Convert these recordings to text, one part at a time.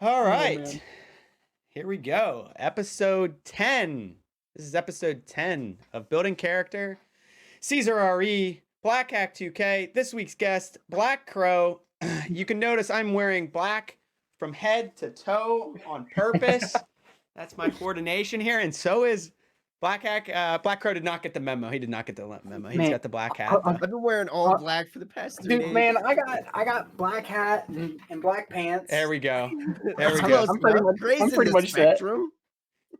All Oh, right. man. Here we go. Episode 10. This is episode 10 of Building Character. Caesar RE, Black Hack 2K. This week's guest, BlackKrow. You can notice I'm wearing black from head to toe on purpose. That's my coordination here. And so is Black Hack. BlackKrow did not get the memo. He did not get the memo. He's Man, got the black hat. I've been wearing all black for the past 3 dude, days. man, I got black hat and black pants. There we go. There That's we close go. I'm pretty enough. much- Gray's I'm in pretty the much set. spectrum.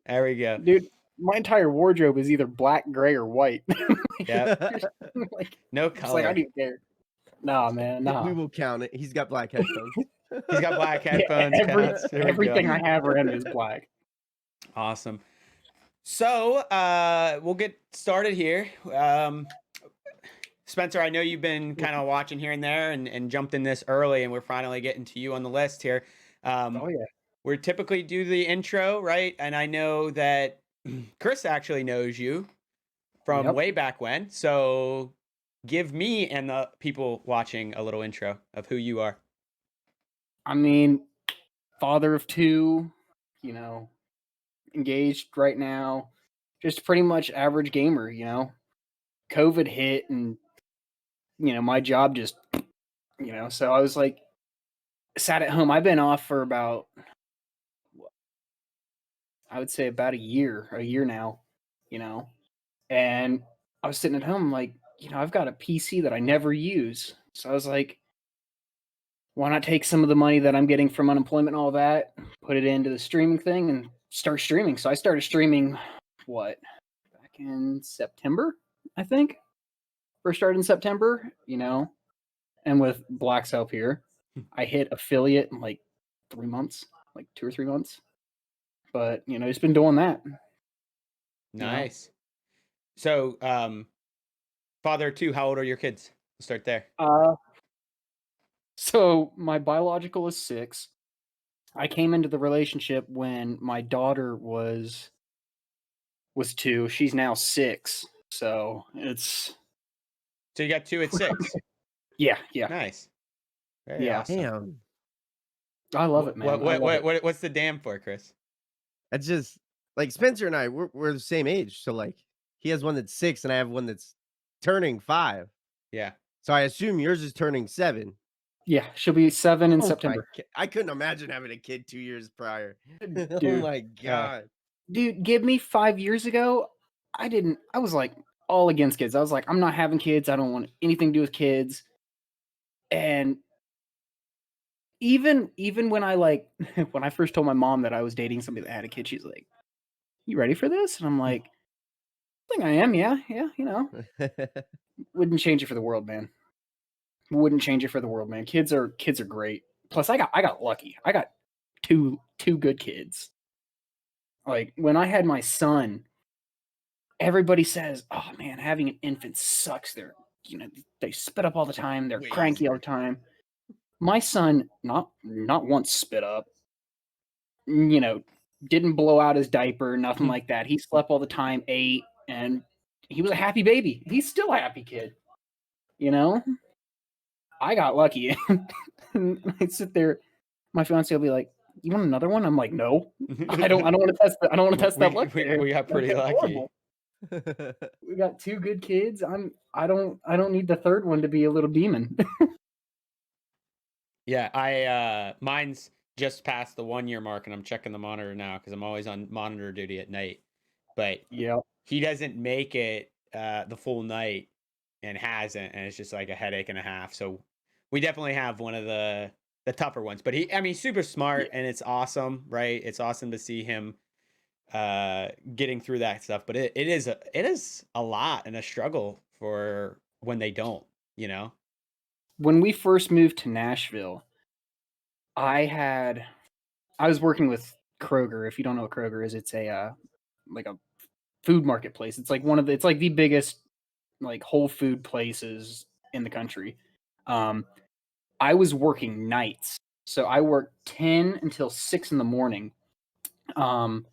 There we go. Dude, my entire wardrobe is either black, gray, or white. Yep. Like, No it's like I color. don't even care. Nah, man, nah. We will count it. He's got black headphones. He's got black headphones. counts. There we Everything go. I have around me is black. Awesome. So we'll get started here. Spencer, I know you've been kind of watching here and there and jumped in this early, and we're finally getting to you on the list here. Oh yeah. We typically do the intro, right? And I know that Chris actually knows you from Yep. way back when. So give me and the people watching a little intro of who you are. I mean, father of two, engaged right now, just pretty much average gamer, COVID hit and, my job just, so I was like, sat at home. I've been off for about, I would say about a year now, and I was sitting at home like, I've got a PC that I never use. So I was like, why not take some of the money that I'm getting from unemployment and all that, put it into the streaming thing and start streaming. So I started streaming, back in September, I think. First started in September, and with Black's help here, I hit affiliate in like 3 months, like 2 or 3 months. But, just been doing that. Nice. So, father of two, how old are your kids? We'll start there. So my biological is 6. I came into the relationship when my daughter was 2. She's now 6. So it's So you got 2 at 6. yeah. Nice. Very Yeah. awesome. Damn. I love it, man. I love it. What's the damn for, Chris? That's just like Spencer and I, we're the same age. So like he has one that's 6 and I have one that's turning 5. Yeah. So I assume yours is turning 7. Yeah, she'll be 7 in Oh my September. I couldn't imagine having a kid 2 years prior. Oh Dude, my God. Dude, give me 5 years ago, I was like all against kids. I was like, I'm not having kids. I don't want anything to do with kids. And even when I when I first told my mom that I was dating somebody that had a kid, she's like, "You ready for this?" And I'm like, "I think I am. Yeah, Wouldn't change it for the world, man. Wouldn't change it for the world, man. Kids are great. Plus, I got lucky. I got two good kids. Like when I had my son, everybody says, "Oh man, having an infant sucks." They spit up all the time. They're cranky all the time. My son, not once spit up. Didn't blow out his diaper, nothing like that. He slept all the time, ate, and he was a happy baby. He's still a happy kid. I got lucky. And I sit there, my fiance will be like, "You want another one?" I'm like, "No, I don't want to test that. I don't want to test that luck." We got pretty lucky. Horrible. We got 2 good kids. I don't need the third one to be a little demon. Yeah, mine's just past the 1 year mark, and I'm checking the monitor now because I'm always on monitor duty at night. But Yeah. he doesn't make it the full night and hasn't, and it's just like a headache and a half. So we definitely have one of the tougher ones. But he's super smart, and it's awesome, right? It's awesome to see him getting through that stuff. But it is a lot and a struggle for when they don't, When we first moved to Nashville, I was working with Kroger. If you don't know what Kroger is, it's a like a food marketplace. It's like it's like the biggest like whole food places in the country. I was working nights, so I worked 10 until 6 in the morning. And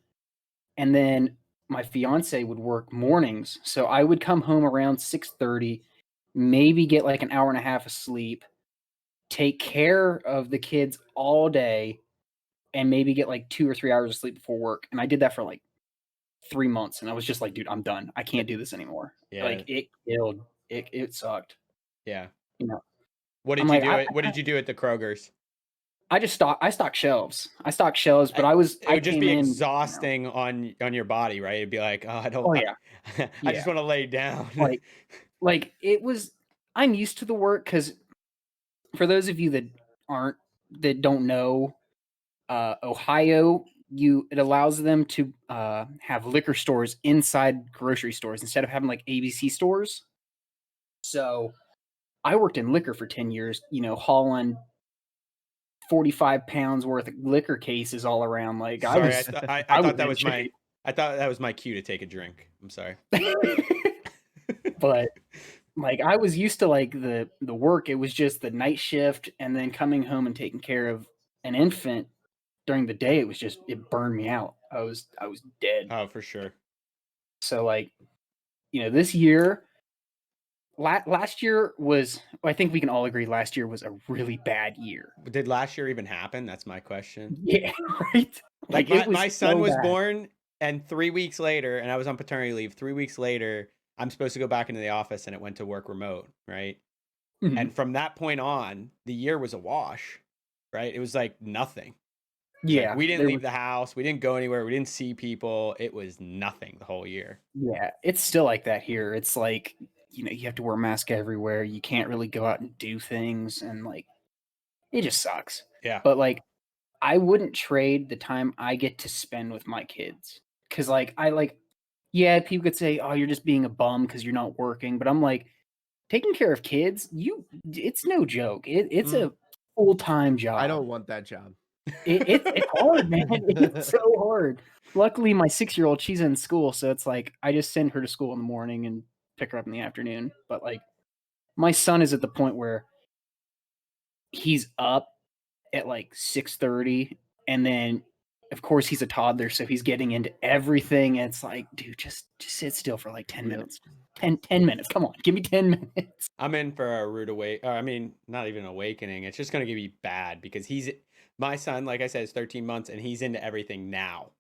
then my fiance would work mornings, so I would come home around 6:30, maybe get like an hour and a half of sleep, take care of the kids all day, and maybe get like 2 or 3 hours of sleep before work. And I did that for like 3 months, and I was just like, dude, I'm done. I can't do this anymore. Yeah. Like it killed. It sucked. Yeah. You know, What I'm did you like, do? What did you do at the Kroger's? I stocked shelves. I stocked shelves, but It I would just came be in, exhausting on your body, right? It'd be like, oh, I don't. Oh yeah, I just yeah. want to lay down. Like it was. I'm used to the work because for those of you that don't know, Ohio, it allows them to have liquor stores inside grocery stores instead of having like ABC stores. So I worked in liquor for 10 years, hauling 45 pounds worth of liquor cases all around. Like Sorry, I I was thought that in was my shape. I thought that was my cue to take a drink. I'm sorry. But like I was used to like the work. It was just the night shift and then coming home and taking care of an infant during the day. It burned me out. I was dead. Oh, for sure. So like, this year, last year was, I think we can all agree last year was a really bad year. Did last year even happen? That's my question. Yeah, right. Like it was my son so was bad. born, and 3 weeks later, and I was on paternity leave. 3 weeks later, I'm supposed to go back into the office, and it went to work remote, right? Mhm. And from that point on, the year was a wash, right? It was like nothing. It's Yeah, like we didn't leave the house, we didn't go anywhere, we didn't see people. It was nothing the whole year. Yeah, it's still like that here. It's like, you have to wear a mask everywhere. You can't really go out and do things, and like it just sucks. Yeah. But like I wouldn't trade the time I get to spend with my kids. Cause like yeah, people could say, "Oh, you're just being a bum because you're not working." But I'm like, taking care of kids, it's no joke. It's a full-time job. I don't want that job. It's hard, man. It's so hard. Luckily, my 6-year-old, she's in school, so it's like I just send her to school in the morning and pick her up in the afternoon. But like my son is at the point where he's up at like 6:30, and then of course he's a toddler, so he's getting into everything. And it's like, dude, just sit still for like 10 minutes. 10 minutes. Come on, give me 10 minutes. I'm in for a rude I mean, not even awakening. It's just going to be bad because my son, like I said, is 13 months and he's into everything now.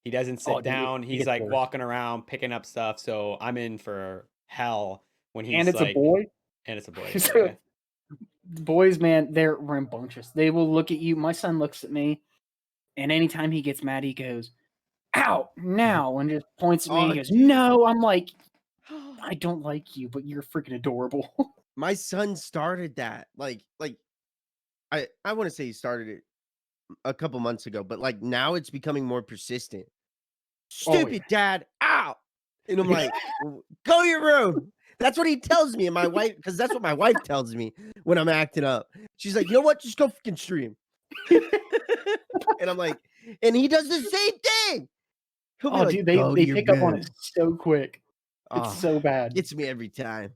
He doesn't sit down. He's like walking around, picking up stuff. So I'm in for hell when he's And it's like, a boy. And it's a boy. So, Yeah. Boys, man, they're rambunctious. They will look at you. My son looks at me, and anytime he gets mad, he goes, "Ow, now," and just points at me. He goes, "No." I'm like, I don't like you, but you're freaking adorable. My son started that. Like I want to say he started it a couple months ago, but like now it's becoming more persistent. Stupid dad, ow. And I'm like, go to your room. That's what he tells me. And my wife, because that's what my wife tells me when I'm acting up. She's like, you know what? Just go fucking stream. And I'm like, and he does the same thing. He'll be like, dude, they pick up on it so quick. It's so bad. Gets me every time.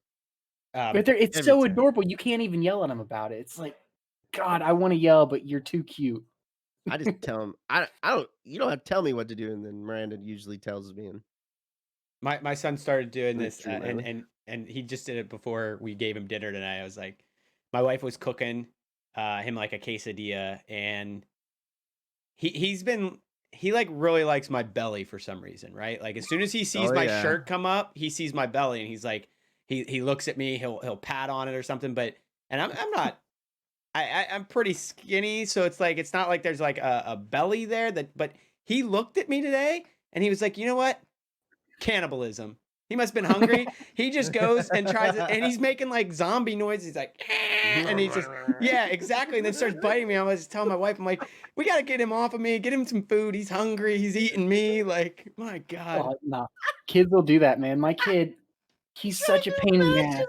But it's so adorable. You can't even yell at him about it. It's like, God, I want to yell, but you're too cute. I just tell him, I don't, you don't have to tell me what to do. And then Miranda usually tells me. And my son started doing this and he just did it before we gave him dinner tonight. I was like, my wife was cooking him like a quesadilla, and he like really likes my belly for some reason, right? Like as soon as he sees my shirt come up, he sees my belly and he's like, he looks at me, he'll pat on it or something. But and I'm not, I'm pretty skinny, so it's like it's not like there's like a belly there but he looked at me today and he was like, you know what? Cannibalism. He must have been hungry. He just goes and tries it, and he's making like zombie noises. He's like, and he's just, yeah, exactly. And then starts biting me. I was telling my wife, I'm like, we got to get him off of me. Get him some food. He's hungry. He's eating me. Like, my God. Oh, no. Kids will do that, man. My kid, he's such a pain in the ass.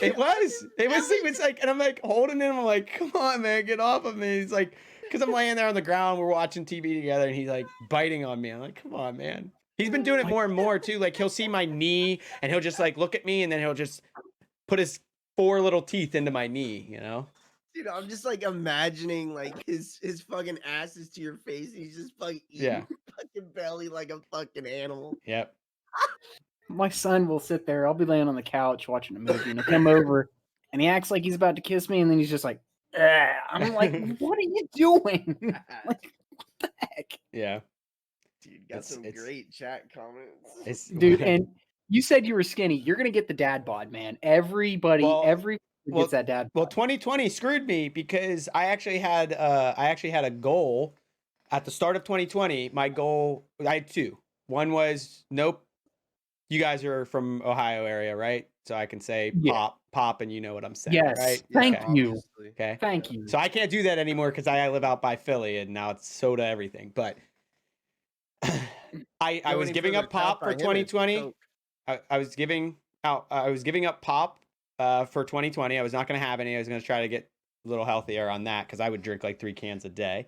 It was like, and I'm like holding him. I'm like, come on, man, get off of me. He's like, because I'm laying there on the ground. We're watching TV together, and he's like biting on me. I'm like, come on, man. He's been doing it more and more too. Like he'll see my knee and he'll just like look at me and then he'll just put his 4 little teeth into my knee, you know? Dude, I'm just like imagining like his fucking ass is to your face and he's just fucking eating your fucking belly like a fucking animal. Yep. My son will sit there. I'll be laying on the couch watching a movie and he'll come over and he acts like he's about to kiss me and then he's just like, I'm like, what are you doing? Like, what the heck? Yeah. Dude, got some It's- great chat comments. It's Dude, and you said you were skinny. You're gonna get the dad bod, man. Everybody gets that dad well, bod. 2020 screwed me because I actually had a goal at the start of 2020. My goal, I had two. One was nope. You guys are from Ohio area, right? So I can say Yeah. pop, and you know what I'm saying, Yes. right? Thank Okay. you. obviously. Okay. Thank you. So I can't do that anymore because I live out by Philly, and now it's soda everything. But I Go was any giving further up pop south by for him, it's 2020. Coke. I was giving up pop for 2020. I was not going to have any. I was going to try to get a little healthier on that because I would drink like 3 cans a day.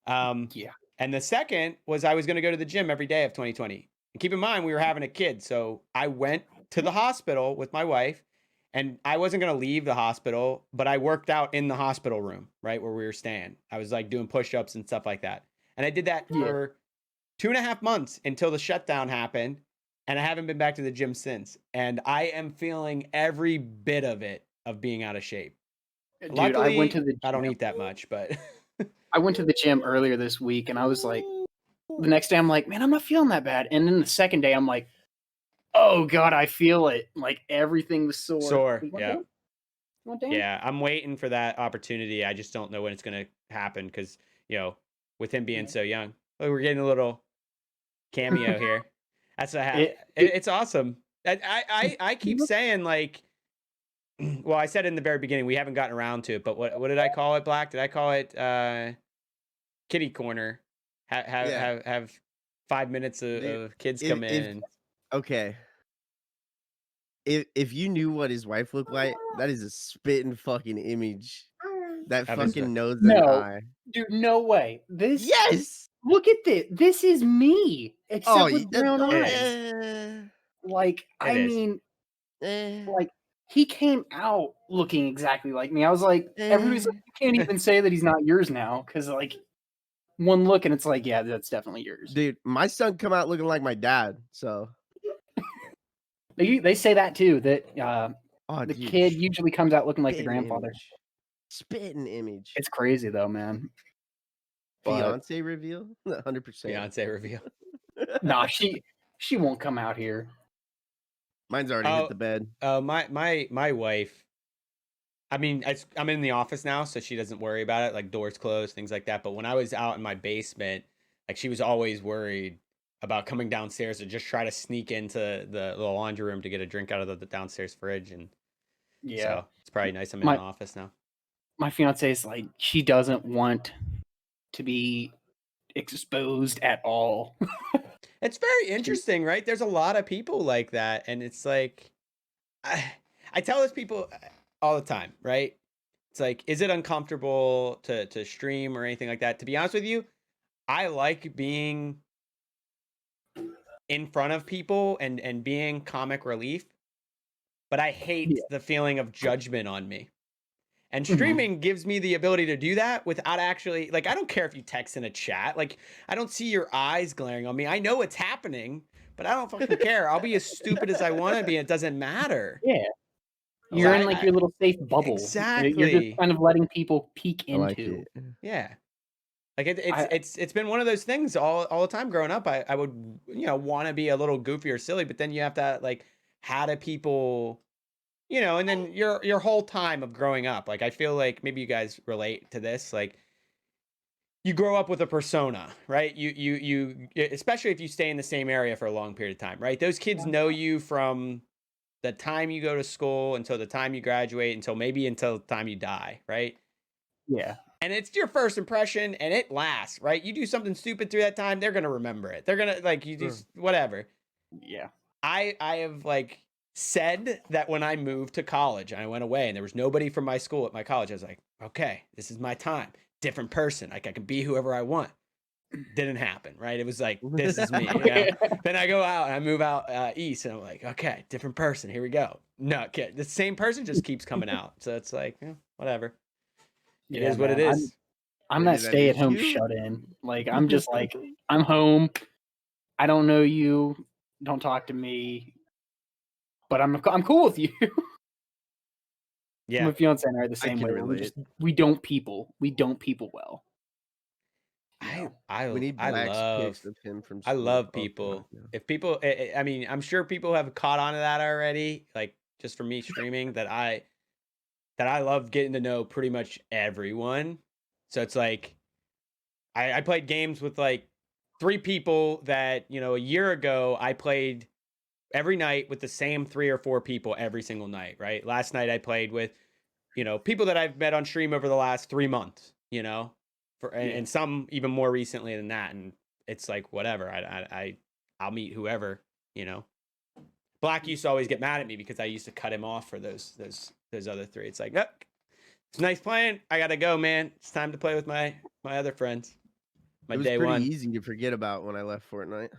Yeah. And the second was I was going to go to the gym every day of 2020. And keep in mind, we were having a kid. So I went to the hospital with my wife, and I wasn't going to leave the hospital, but I worked out in the hospital room, right where we were staying. I was like doing push-ups and stuff like that. And I did that Yeah. for 2.5 months until the shutdown happened. And I haven't been back to the gym since. And I am feeling every bit of it of being out of shape. Dude, Luckily, I went to the I don't gym. eat that much, but I went to the gym earlier this week, and I was like, the next day I'm like, man, I'm not feeling that bad. And then the second day I'm like, oh god, I feel it. Like everything was sore. sore. You want Yeah. Dan? You want Dan? Yeah. I'm waiting for that opportunity. I just don't know when it's going to happen because, with him being so young, we're getting a little cameo here. That's what it's awesome. I keep saying like, well, I said in the very beginning, we haven't gotten around to it, but what did I call it, Black? Did I call it kitty corner? Have 5 minutes of kids come in. And... Okay. If you knew what his wife looked like, that is a spitting fucking image. That Of his fucking nose and No. eye. Dude, no way. This Yes. look at this. This is me. Except with brown It eyes. Like, I is. mean, like he came out looking exactly like me. I was like, everybody's like, you can't even say that he's not yours now, because like one look and it's like, yeah, that's definitely yours. Dude, my son come out looking like my dad. So They say that too, that the dude, kid usually comes out looking like the spitting grandfather. image. Spitting image. It's crazy though, man. But Fiance reveal? 100%. Fiance reveal. nah, she won't come out here. Mine's already hit the bed. My wife. I mean, I'm in the office now, so she doesn't worry about it, like doors closed, things like that. But when I was out in my basement, like she was always worried about coming downstairs to just try to sneak into the laundry room to get a drink out of the downstairs fridge. And Yeah, so it's probably nice I'm in the office now. My fiance is like, she doesn't want to be exposed at all. It's very interesting, right? There's a lot of people like that, and it's like, I tell this people all the time, right? It's like, is it uncomfortable to stream or anything like that? To be honest with you, I like being in front of people and being comic relief, but I hate the feeling of judgment on me. And streaming gives me the ability to do that without actually, like, I don't care if you text in a chat. Like, I don't see your eyes glaring on me. I know it's happening, but I don't fucking care. I'll be as stupid as I want to be. It doesn't matter. Yeah. You're in like your little safe bubble. Exactly. You're just kind of letting people peek into. I like it. Yeah. Like it's been one of those things all the time growing up. I would, want to be a little goofy or silly, but then you have to like, how do people, and then your whole time of growing up, like I feel like maybe you guys relate to this, like you grow up with a persona, right? You especially if you stay in the same area for a long period of time, right? Those kids know you from the time you go to school until the time you graduate, until the time you die, right? Yeah. And it's your first impression and it lasts, right? You do something stupid through that time, they're going to remember it. They're going to like, you do whatever. Yeah. I have like said that when I moved to college and I went away and there was nobody from my school at my college, I was like, okay, this is my time. Different person. Like I can be whoever I want. Didn't happen, right? It was like, this is me. Then I go out and I move out east and I'm like, okay, different person. Here we go. No, kid, the same person just keeps coming out. So it's like, whatever. It is what it is. I'm that stay-at-home shut-in. Like I'm just like, I'm home. I don't know you. Don't talk to me. But I'm cool with you. Yeah. My fiance and I are the same can way. relate. We don't people well. I We need Black's love pics of him from I school. love Oh, God, people. no. If people, I mean, I'm sure people have caught on to that already. Like just from me streaming, that I love getting to know pretty much everyone. So it's like I played games with like 3 people that a year ago I played every night with the same 3 or 4 people every single night. Right. Last night I played with people that I've met on stream over the last 3 months. And some even more recently than that. And it's like whatever. I'll meet whoever. Black used to always get mad at me because I used to cut him off for those other 3. It's like, oh, it's nice playing. I gotta go, man. It's time to play with my other friends. It was Day pretty one. easy to forget about when I left Fortnite.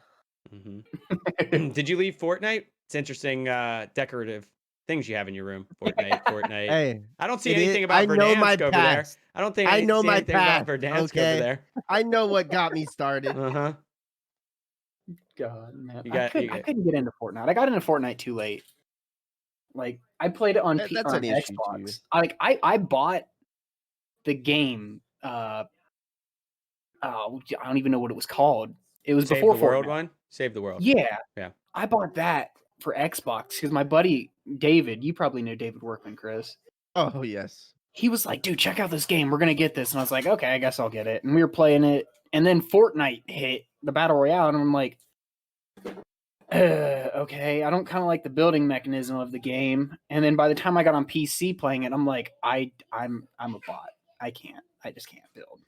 Mm-hmm. Did you leave Fortnite? It's interesting decorative things you have in your room. Fortnite. Hey, I don't see anything about I know my Verdansk over there. past. I don't think I know see my anything about past. Verdansk over Okay, there. I know what got me started. Uh-huh. God, man. I couldn't get into Fortnite. I got into Fortnite too late. Like I played it on That's an issue too. Xbox. I bought the game. I don't even know what it was called. It was Save before the World Fortnite. one? Save the World. Yeah. Yeah. I bought that for Xbox because my buddy David, you probably know David Workman, Chris. Oh yes. He was like, dude, check out this game. We're gonna get this. And I was like, okay, I guess I'll get it. And we were playing it. And then Fortnite hit, the Battle Royale, and I'm like, okay, I don't kind of like the building mechanism of the game. And then by the time I got on PC playing it, I'm like, I'm a bot. I just can't build.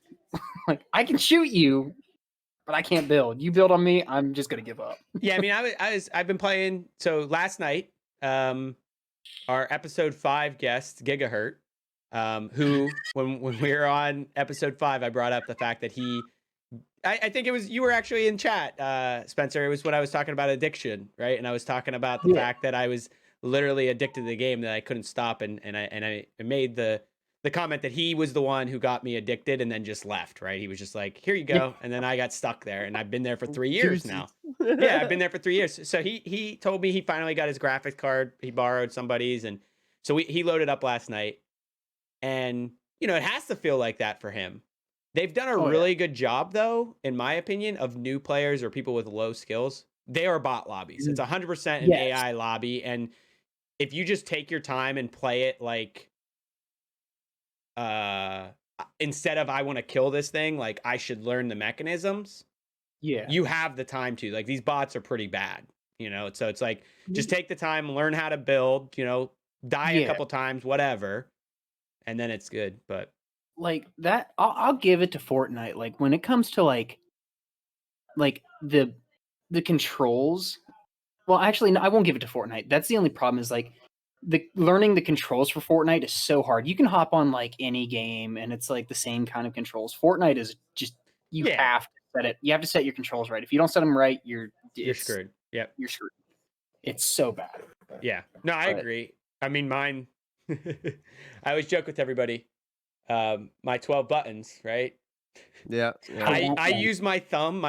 Like I can shoot you, but I can't build. You build on me, I'm just gonna give up. Yeah, I mean, I've been playing. So last night, our episode 5 guest Gigahertz, who when we were on episode 5, I brought up the fact that I think it was you were actually in chat, Spencer. It was when I was talking about addiction, right? And I was talking about the fact that I was literally addicted to the game, that I couldn't stop, and I made the comment that he was the one who got me addicted and then just left, right? He was just like, here you go. And then I got stuck there, and I've been there for 3 years now. Yeah, I've been there for 3 years. So he told me he finally got his graphics card. He borrowed somebody's, and so he loaded up last night. And it has to feel like that for him. They've done a really good job, though, in my opinion, of new players or people with low skills. They are bot lobbies. It's 100% an AI lobby. And if you just take your time and play it like, instead of I want to kill this thing, like I should learn the mechanisms. Yeah. You have the time to. Like these bots are pretty bad, So it's like just take the time, learn how to build, die a couple times, whatever, and then it's good. But like that, I'll give it to Fortnite. Like when it comes to like the controls. Well, actually, no, I won't give it to Fortnite. That's the only problem. Is like learning the controls for Fortnite is so hard. You can hop on like any game, and it's like the same kind of controls. Fortnite is just you have to set it. You have to set your controls right. If you don't set them right, you're screwed. Yep, you're screwed. It's so bad. Yeah, no, I agree. I mean, mine. I always joke with everybody. My 12 buttons, right? Yeah. I use my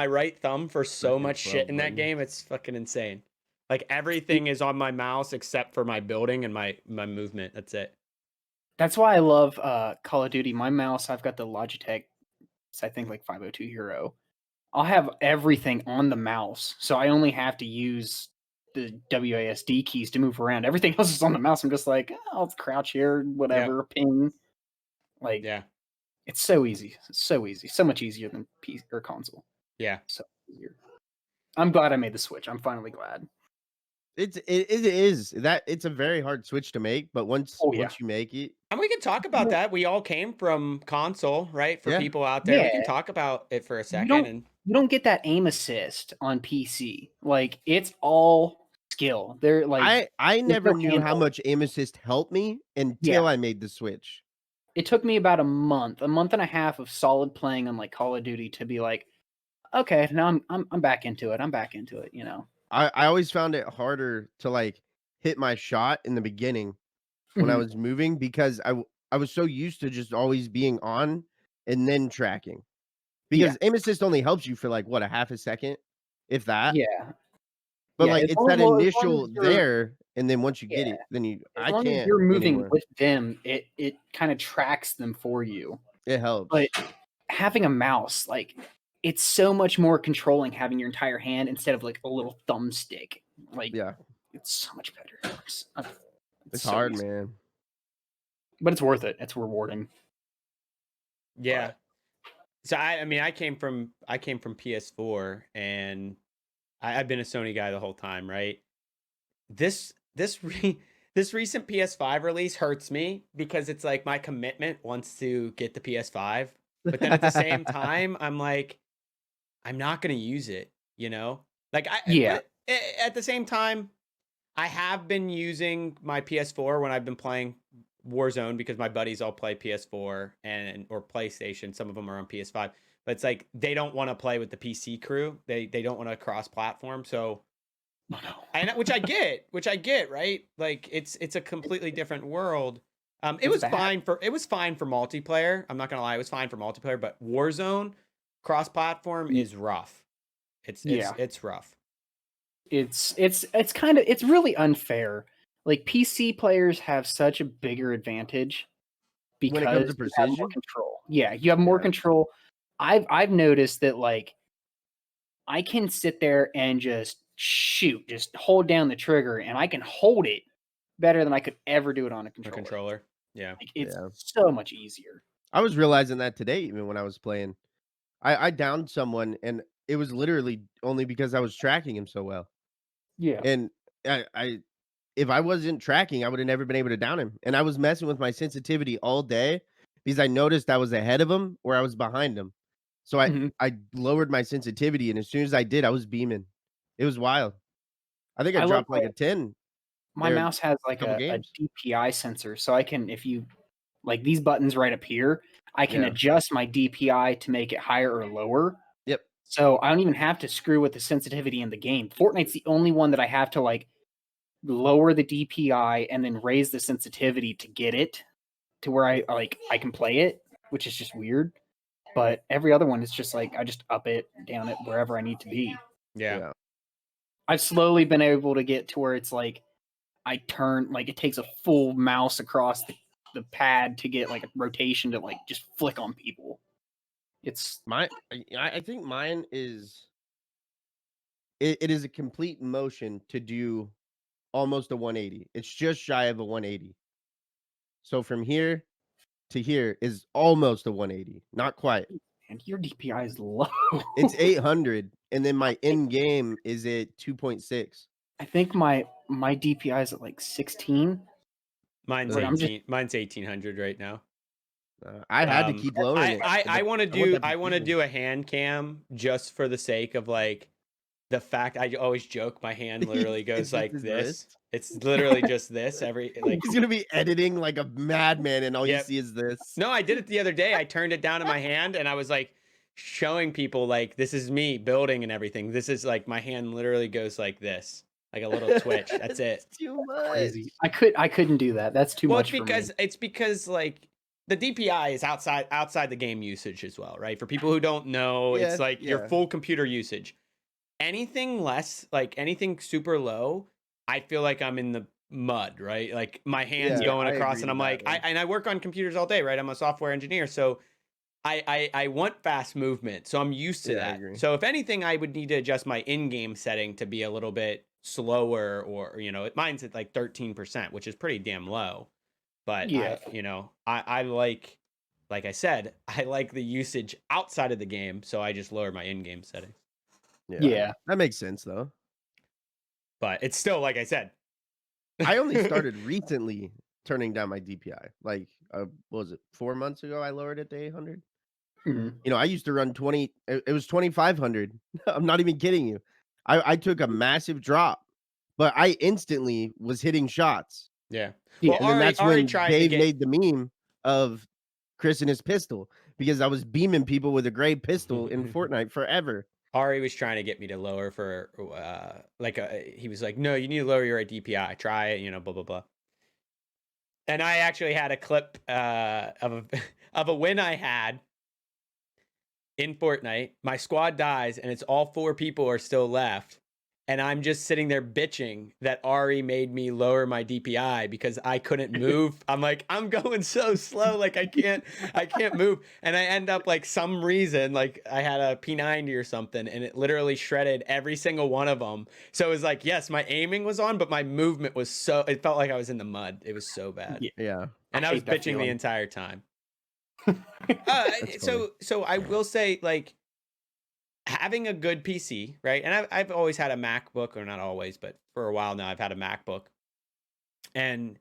right thumb for so much shit in that game. It's fucking insane. Like everything is on my mouse except for my building and my movement. That's it. That's why I love Call of Duty. My mouse, I've got the Logitech, I think like 502 Hero. I'll have everything on the mouse, so I only have to use the WASD keys to move around. Everything else is on the mouse. I'm just like, I'll crouch here, whatever, ping. Like, it's so easy. It's so easy. So much easier than PC or console. Yeah. So easier. I'm glad I made the switch. I'm finally glad. It is that it's a very hard switch to make, but once you make it, and we can talk about that. We all came from console, right? For people out there, we can talk about it for a second. You don't get that aim assist on PC. Like it's all skill. They're like I never knew how much aim assist helped me until I made the switch. It took me about a month and a half of solid playing on like Call of Duty to be like, okay, now I'm back into it. I'm back into it, I always found it harder to like hit my shot in the beginning when I was moving because I was so used to just always being on and then tracking. Because aim assist only helps you for like what, a half a second, if that. Yeah. But like it's that initial there, and then once you get Yeah. it, then you As I long as can't you're moving anymore. with them, it kind of tracks them for you. It But helps. having a mouse, like, it's so much more controlling having your entire hand instead of like a little thumbstick. Like, Yeah, it's so much better. it's so hard, easy. man. But it's worth it. It's rewarding. Yeah. But So I mean, I came from PS4, and I've been a Sony guy the whole time, right? This recent PS5 release hurts me because it's like my commitment wants to get the PS5, but then at the same time, I'm like, I'm not gonna use it, you know? Like yeah. but at the same time, I have been using my PS4 when I've been playing Warzone because my buddies all play PS4 and or PlayStation. Some of them are on PS5, but it's like they don't want to play with the PC crew. They don't want to cross platform. So Oh, no. which I get, right? Like it's a completely different world. It It's was bad. it was fine for multiplayer. I'm not gonna lie, it was fine for multiplayer, but Warzone cross platform is rough. Yeah. It's rough. It's kind of, it's really unfair. Like, PC players have such a bigger advantage When it comes because to you have more precision, control. Yeah, you have more yeah. control. I've noticed that, like, I can sit there and just shoot, just hold down the trigger, and I can hold it better than I could ever do it on a A controller. controller. Yeah. Like, it's Yeah. so much easier. I was realizing that today, even when I was playing. I downed someone, and it was literally only because I was tracking him so well. Yeah. And I if I wasn't tracking, I would have never been able to down him. And I was messing with my sensitivity all day because I noticed I was ahead of him or I was behind him. So Mhm. I lowered my sensitivity, and as soon as I did, I was beaming. It was wild. I think I I love dropped like a 10 my there in mouse has a like couple a games. DPI sensor, so I can, if you like these buttons right up here, I can Yeah. adjust my DPI to make it higher or lower. Yep. So I don't even have to screw with the sensitivity in the game. Fortnite's the only one that I have to like lower the DPI and then raise the sensitivity to get it to where I can play it, which is just weird. But every other one is just like I just up it, down it, wherever I need to be. Yeah. Yeah. I've slowly been able to get to where it's like I turn, like, it takes a full mouse across the pad to get like a rotation to like just flick on people. It's I think mine is it is a complete motion to do almost a 180. It's just shy of a 180. So from here to here is almost a 180. Not quite. and your DPI is low. It's 800, and then my in game is at 2.6. I think my DPI is at like 16. Mine's But I'm just 1800 right now. I had to keep lowering it. I want to I want do that precision. a hand cam just for the sake of like the fact I always joke my hand literally goes It's just like his this. wrist. It's literally just this every like He's gonna be editing like a madman, and all you Yep. see is this. No, I did it the other day. I turned it down in my hand and I was like showing people like this is me building and everything. This is like my hand literally goes like this. Like a little twitch. That's it. It's too much. crazy. I couldn't do that. That's too Well, much for me. it's because like the DPI is outside the game usage as well, right? For people who don't know, Yeah, it's like your yeah. full computer usage. Anything less, like anything super low, I feel like I'm in the mud, right? Like my hands Yeah, going I across, agree and to I'm that, like, man. I work on computers all day, right? I'm a software engineer, so I want fast movement, so I'm used to Yeah, I that. agree. So if anything, I would need to adjust my in-game setting to be a little bit slower, or mine's at like 13%, which is pretty damn low. But Yeah. I like I said, I like the usage outside of the game, so I just lower my in-game settings. Yeah. That makes sense though. But it's still like I said. I only started recently turning down my DPI. Like, what was it, 4 months ago? I lowered it to 800. Mhm. I used to run 20. It was 2,500. I'm not even kidding you. I took a massive drop, but I instantly was hitting shots. Yeah. Yeah. Well, And then that's Ari when tried to Dave get made the meme of Chris and his pistol because I was beaming people with a gray pistol in Fortnite forever. Ari was trying to get me to lower for he was like, no, you need to lower your DPI. Try it, blah blah blah. And I actually had a clip of a of a win I had in Fortnite. My squad dies, and it's all 4 people are still left. and I'm just sitting there bitching that Ari made me lower my DPI because I couldn't move. I'm like, I'm going so slow, like I can't move. And I end up like some reason, like I had a P90 or something, and it literally shredded every single one of them. So it was like, yes, my aiming was on, but my movement was it felt like I was in the mud. It was so bad. Yeah. And I was hate that bitching the feeling. entire time. That's funny. So I will say, like, having a good PC, right? And I've always had a MacBook, or not always, but for a while now, I've had a MacBook. And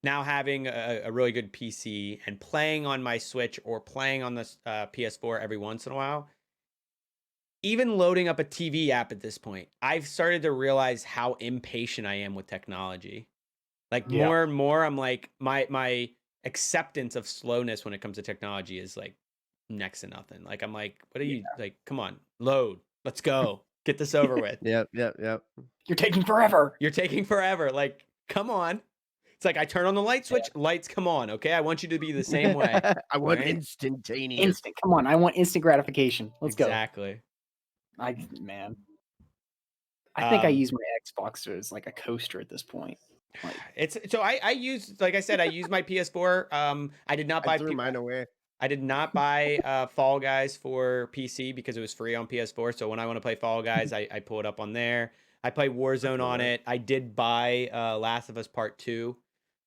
now having a really good PC and playing on my Switch or playing on the PS4 every once in a while, even loading up a TV app at this point, I've started to realize how impatient I am with technology. Like Yeah. more and more, I'm like, my acceptance of slowness when it comes to technology is like next to nothing. Like I'm like, what are you like? Come on, load. Let's go. Get this over with. Yep. You're taking forever. You're taking forever. Like, come on. It's like I turn on the light switch, lights come on. Okay, I want you to be the same way. I want right? instantaneous. Instant. Come on, I want instant gratification. Let's Exactly. go. I think I Um, use my Xbox as like a coaster at this point. Like, It's so I use, like I said, I use my PS4. I did not buy I threw mine away. I did not buy Fall Guys for PC because it was free on PS4. So when I want to play Fall Guys, I pull it up on there. I play Warzone on it. I did buy Last of Us Part 2.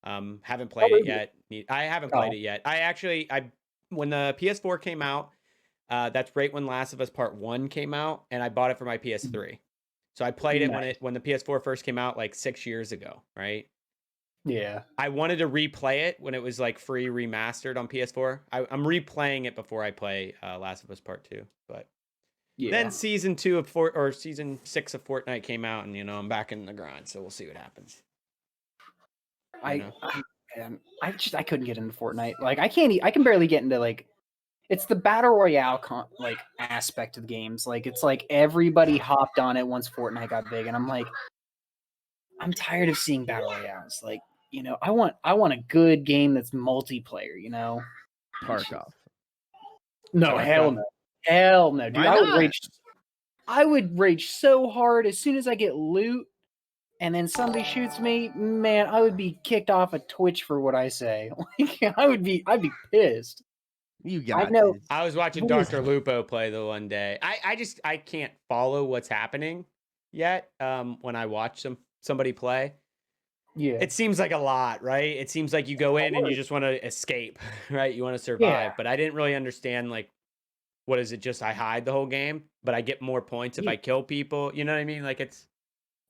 Haven't played it yet. I haven't played it yet. When the PS4 came out, that's right when Last of Us Part 1 came out, and I bought it for my PS3. So I played it when the PS4 first came out, like 6 years ago, right? yeah. I wanted to replay it when it was like free remastered on PS4. I'm replaying it before I play Last of Us Part 2. But then season 6 of Fortnite came out, and I'm back in the grind. So we'll see what happens. I couldn't get into Fortnite. Like I can barely get into like it's the battle royale like aspect of the games. Like it's like everybody hopped on it once Fortnite got big, and I'm like, I'm tired of seeing battle royales. Like I want a good game that's multiplayer. Tarkov. No, Tarkov. hell no, dude. Why not? I would rage so hard as soon as I get loot. And then somebody shoots me, man, I would be kicked off of Twitch for what I say. Like I'd be pissed. You got know. this. I was watching Dr. Lupo play the one day. I can't follow what's happening yet. When I watch somebody play. Yeah. It seems like a lot, right? It seems like you go in and you just want to escape, right? You want to survive. Yeah. But I didn't really understand, like, what is it? Just I hide the whole game, but I get more points if I kill people. You know what I mean? Like it's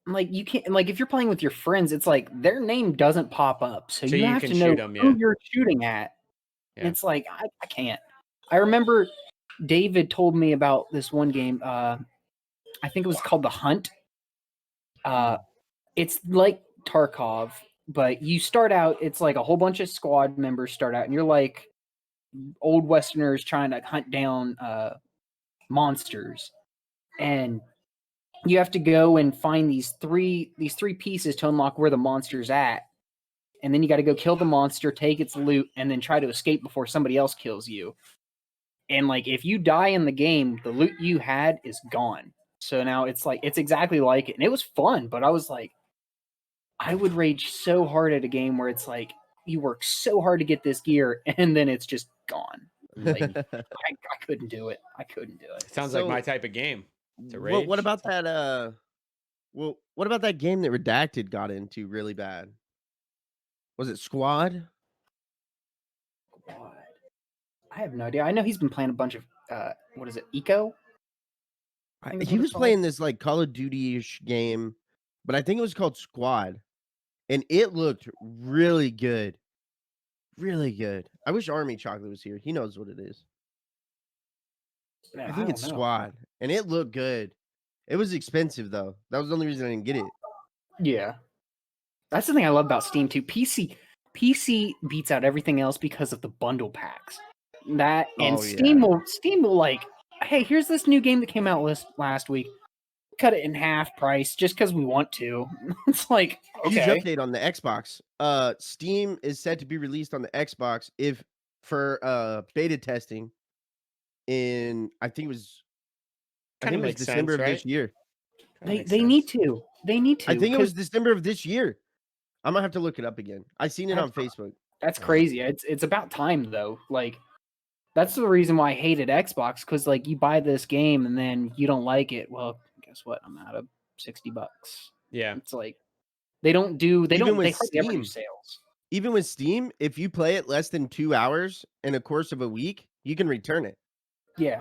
like you can't like if you're playing with your friends, it's like their name doesn't pop up, so you have can to know shoot 'em, who you're shooting at. Yeah. It's like I can't. I remember David told me about this one game. I think it was called The Hunt. It's like Tarkov, but you start out. It's like a whole bunch of squad members start out, and you're like old Westerners trying to hunt down monsters, and you have to go and find these three pieces to unlock where the monster's at, and then you got to go kill the monster, take its loot, and then try to escape before somebody else kills you. And like if you die in the game, the loot you had is gone. So now it's like it's exactly like it, and it was fun. But I was like, I would rage so hard at a game where it's like you work so hard to get this gear, and then it's just gone. Like I couldn't do it. I couldn't do it. It sounds like my type of game. To What rage. about that? What about that game that Redacted got into really bad? Was it Squad? Squad. I have no idea. I know he's been playing a bunch of what is it, Eco? He was playing this like Call of Duty-ish game, but I think it was called Squad, and it looked really good. Really good. I wish Army Chocolate was here. He knows what it is. Man, I think it's Squad, and it looked good. It was expensive though. That was the only reason I didn't get it. Yeah, that's the thing I love about Steam too. PC beats out everything else because of the bundle packs. That and Steam will like, hey, here's this new game that came out last week. Cut it in half price just because we want to. It's like Huge okay. update on the Xbox. Steam is set to be released on the Xbox for beta testing in I think it was December of this year. They need to. They need to. I think it 'cause was December of this year. I'm gonna have to look it up again. I seen it on Facebook. That's crazy. It's about time though. Like that's the reason why I hated Xbox, because like you buy this game and then you don't like it. Well, guess what? I'm out of $60. Yeah. It's like they hardly ever do Steam. sales. Even with Steam, if you play it less than 2 hours in a course of a week, you can return it Yeah.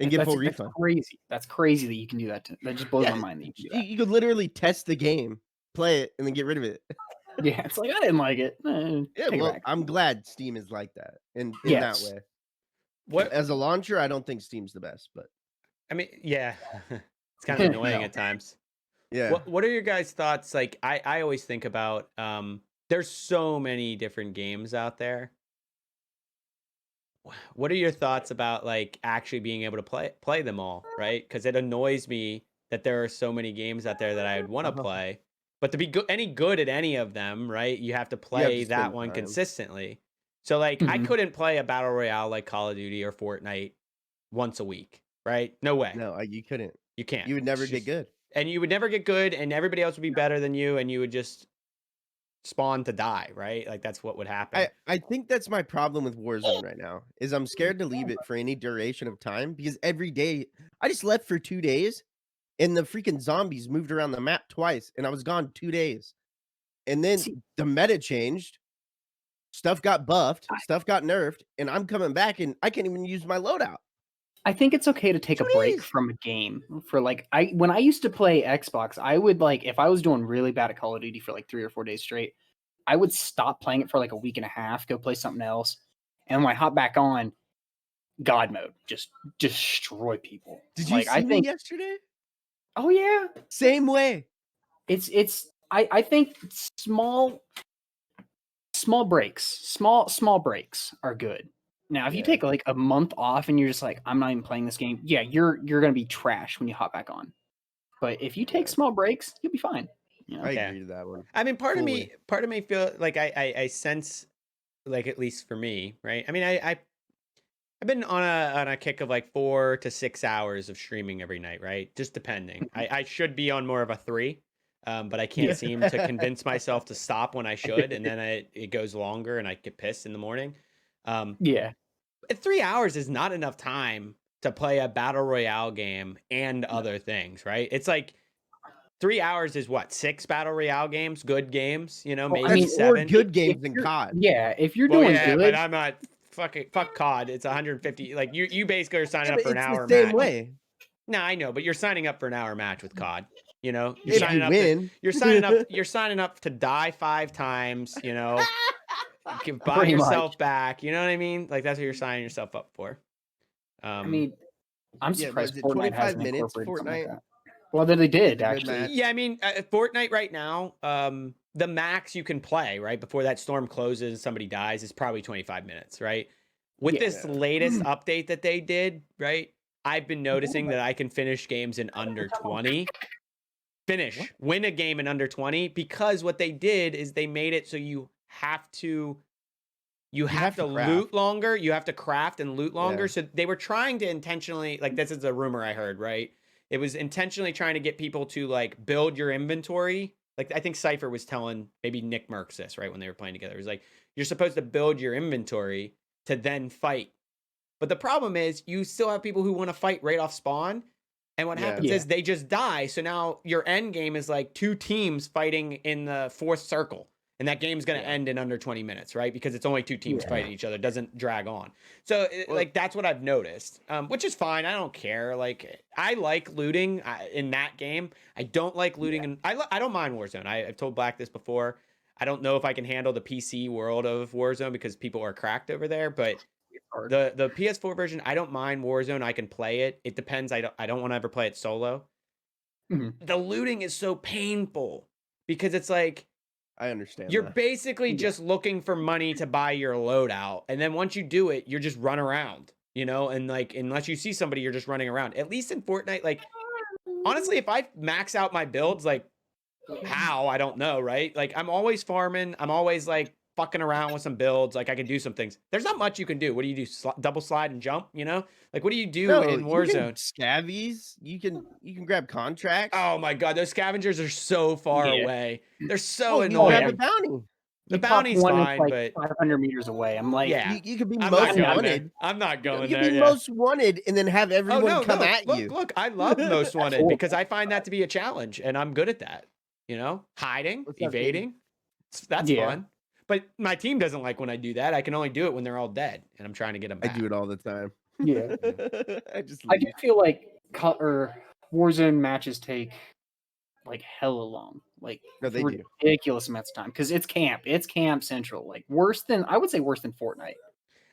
and get full That's refund. crazy. That's crazy that you can do that. That just blows my mind that you can do that. You could literally test the game, play it, and then get rid of it. Yeah, it's like I didn't like it. Yeah, Take it well, back. I'm glad Steam is like that in Yes. that way. What As a launcher, I don't think Steam's the best, but I mean, yeah, it's kind of annoying No. at times. yeah. What are your guys' thoughts? Like, I always think about there's so many different games out there. What are your thoughts about like actually being able to play them all, right? Because it annoys me that there are so many games out there that I would want to play, but to be any good at any of them, right? You have to play that spend one time. consistently. So like, I Mhm. couldn't play a battle royale like Call of Duty or Fortnite once a week, right? No way. No, you couldn't. You can't. You would never It's get just- good. And you would never get good, and everybody else would be better than you, and you would just spawn to die, right? Like that's what would happen. I think that's my problem with Warzone right now. Is I'm scared to leave it for any duration of time because every day I just left for 2 days and the freaking zombies moved around the map twice and I was gone 2 days. And then See- the meta changed. Stuff got buffed, stuff got nerfed, and I'm coming back and I can't even use my loadout. I think it's okay to take a 2 break days. from a game for like when I used to play Xbox, I would like if I was doing really bad at Call of Duty for like 3 or 4 days straight, I would stop playing it for like a week and a half, go play something else, and when I hop back on, God mode, just destroy people. Did you like, see I me think, yesterday? oh yeah, Same way. I think small breaks, small breaks are good. Now, if you Yeah. take like a month off and you're just like, I'm not even playing this game, yeah, you're gonna be trash when you hop back on. But if you take Yeah. small breaks, you'll be fine. You know? I Yeah. agree to that one. I mean, part Fully. of me feel like I sense, like at least for me, right? I mean, I've been on a kick of like 4 to 6 hours of streaming every night, right? Just depending. I should be on more of a 3, but I can't Yeah. seem to convince myself to stop when I should, and then it goes longer, and I get pissed in the morning. Yeah. 3 hours is not enough time to play a battle royale game and other things, right? It's like 3 hours is what, 6 battle royale games, good games, you know, Well, maybe I mean, That's 4 7. good If games in you're- COD. Yeah, if you're Well, doing yeah, good, but I'm not fuck COD. It's 150. Like you basically are signing Yeah, up but for an it's hour the same match. way. No, I know, but you're signing up for an hour match with COD. You know, you're If signing you up. win. You're signing up to die 5 buy Pretty yourself back. You know what I mean? Like that's what you're signing yourself up for. I mean, I'm Yeah, surprised was it Fortnite 25 hasn't minutes, incorporated something like Fortnite? that. Well, then they did It's a good actually. match. Yeah, I mean, Fortnite right now, the max you can play right before that storm closes and somebody dies is probably 25 minutes, right? With Yeah. this latest update that they did, right? I've been noticing that I can finish games in under 20. Win a game in under 20 because what they did is they made it so you have to have to craft. loot longer, you have to craft and loot longer. Yeah. So they were trying to intentionally, like this is a rumor I heard, right? It was intentionally trying to get people to like build your inventory. Like I think Cypher was telling maybe Nick Merckx this, right, when they were playing together. It was like you're supposed to build your inventory to then fight. But the problem is you still have people who want to fight right off spawn. And what happens is they just die. So now your end game is like 2 teams fighting in the 4th circle. And that game's going to end in under 20 minutes, right? Because it's only 2 teams fighting each other. It doesn't drag on. So like that's what I've noticed, which is fine. I don't care. Like I like looting in that game. I don't like looting. And I don't mind Warzone. I've told Black this before. I don't know if I can handle the PC world of Warzone because people are cracked over there. But the PS4 version, I don't mind Warzone. I can play it. It depends. I don't want to ever play it solo. Mm-hmm. The looting is so painful because it's like I understand. you're that. basically just looking for money to buy your loadout, and then once you do it, you're just run around, you know, and like unless you see somebody, you're just running around. At least in Fortnite, like honestly, if I max out my builds, like how I don't know, right? Like I'm always farming. I'm always like fucking around with some builds. Like I can do some things. There's not much you can do. What do you do? Double slide and jump? You know, like what do you do No, in you can Warzone? scavies. You can grab contracts. Oh my god, those scavengers are so far Yeah. away. They're so You grab annoying. a bounty. The You pop bounty's one that's fine, like but 500 meters away. I'm like, yeah, You could be I'm most not going wanted. there. I'm not You going could there. be Yeah. most wanted and then have Oh everyone no, come no! at Look, you. look! I love most wanted horrible. because I find that to be a challenge, and I'm good at that. You know, hiding, What's up, evading. That's Yeah. fun. But my team doesn't like when I do that. I can only do it when they're all dead, and I'm trying to get them I back. do it all the time. yeah. I just I do leave. feel like Warzone matches take like hella long, like No, they do. ridiculous amounts of time because it's camp. It's camp central. Like I would say worse than Fortnite.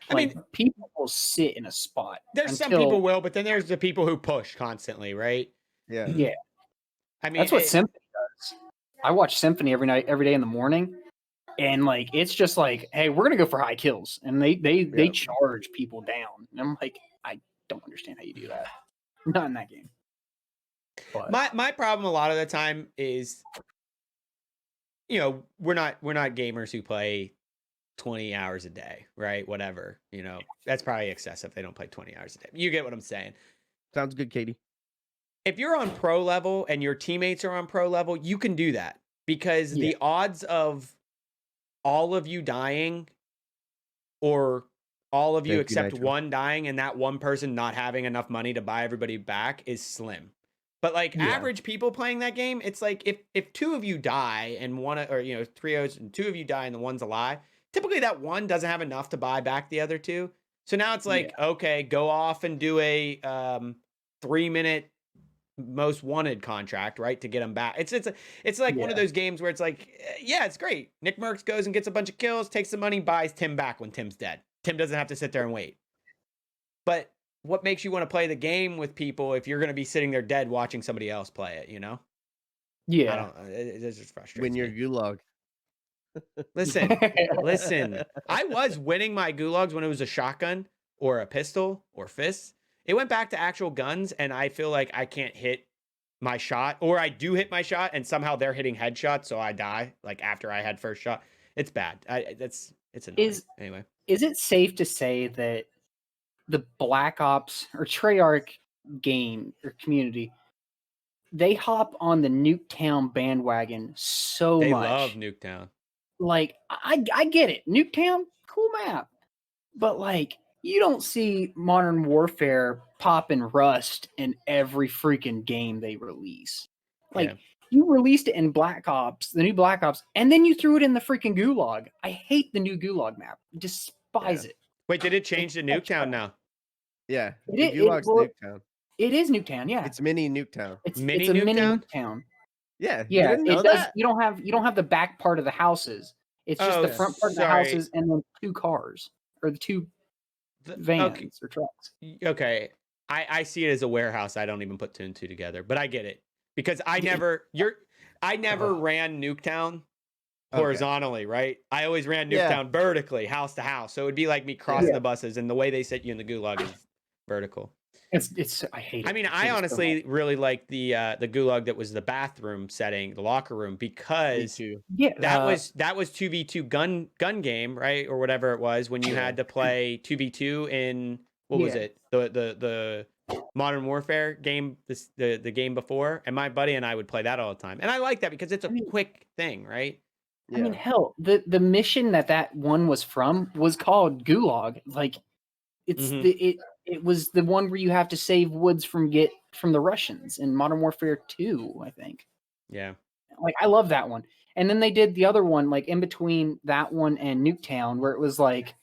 I mean, people will sit in a spot. there's some people will, but then there's the people who push constantly, right? Yeah. Yeah, I mean, that's what Symphony does. I watch Symphony every day in the morning, and like it's just like, hey, we're gonna go for high kills, and they charge people down, and I'm like, I don't understand how you do that. Not in that game. But my problem a lot of the time is, you know, we're not gamers who play 20 hours a day, right? Whatever, you know, that's probably excessive. They don't play 20 hours a day. You get what I'm saying. Sounds good, Katie. If you're on pro level and your teammates are on pro level, you can do that because the odds of all of you dying or all of you except one dying and that one person not having enough money to buy everybody back is slim. But like average people playing that game, it's like if two of you die and one, or you know, trios and two of you die and the one's alive, typically that one doesn't have enough to buy back the other two. So now it's like, okay, go off and do a 3-minute most wanted contract, right, to get them back. It's like one of those games where it's like, yeah, it's great. Nick Merckx goes and gets a bunch of kills, takes the money, buys Tim back when Tim's dead. Tim doesn't have to sit there and wait. But what makes you want to play the game with people if you're going to be sitting there dead watching somebody else play it, you know? yeah, I don't, it just frustrates Win your me. gulag. Listen, I was winning my gulags when it was a shotgun or a pistol or fists. It went back to actual guns, and I feel like I can't hit my shot, or I do hit my shot, and somehow they're hitting headshots, so I die like after I had first shot. It's bad. It's annoying. Anyway, is it safe to say that the Black Ops or Treyarch game or community, they hop on the Nuketown bandwagon so they much? love Nuketown. Like I get it, Nuketown, cool map, but like you don't see Modern Warfare popping Rust in every freaking game they release. Like you released it in Black Ops, the new Black Ops, and then you threw it in the freaking Gulag. I hate the new Gulag map. Despise it. Wait, did it change to Nuketown now? Yeah, Gulag's Nuketown. It is Nuketown, yeah. It's mini Nuketown. It's Mini it's a mini Nuketown? Nuketown. Yeah, Yeah, you didn't know it does. that? You don't have the back part of the houses. It's just the front part of the houses and then two cars or the two vans or trucks. Okay. I see it as a warehouse. I don't even put two and two together, but I get it because I never ran Nuketown horizontally, right? I always ran Nuketown vertically, house to house. So it would be like me crossing the buses, and the way they set you in the gulag is vertical. It's I hate it. I mean, I honestly really like the gulag that was the bathroom setting, the locker room, because that was 2v2 gun game, right? Or whatever it was when you had to play 2v2 in what was it? The Modern Warfare game, the game before, and my buddy and I would play that all the time. And I like that because it's a quick thing, right? I mean, hell, the mission that one was from was called Gulag. Like it's it was the one where you have to save woods from the Russians in Modern Warfare 2, I think. Yeah. like I love that one. And then they did the other one, like in between that one and Nuketown, where it was like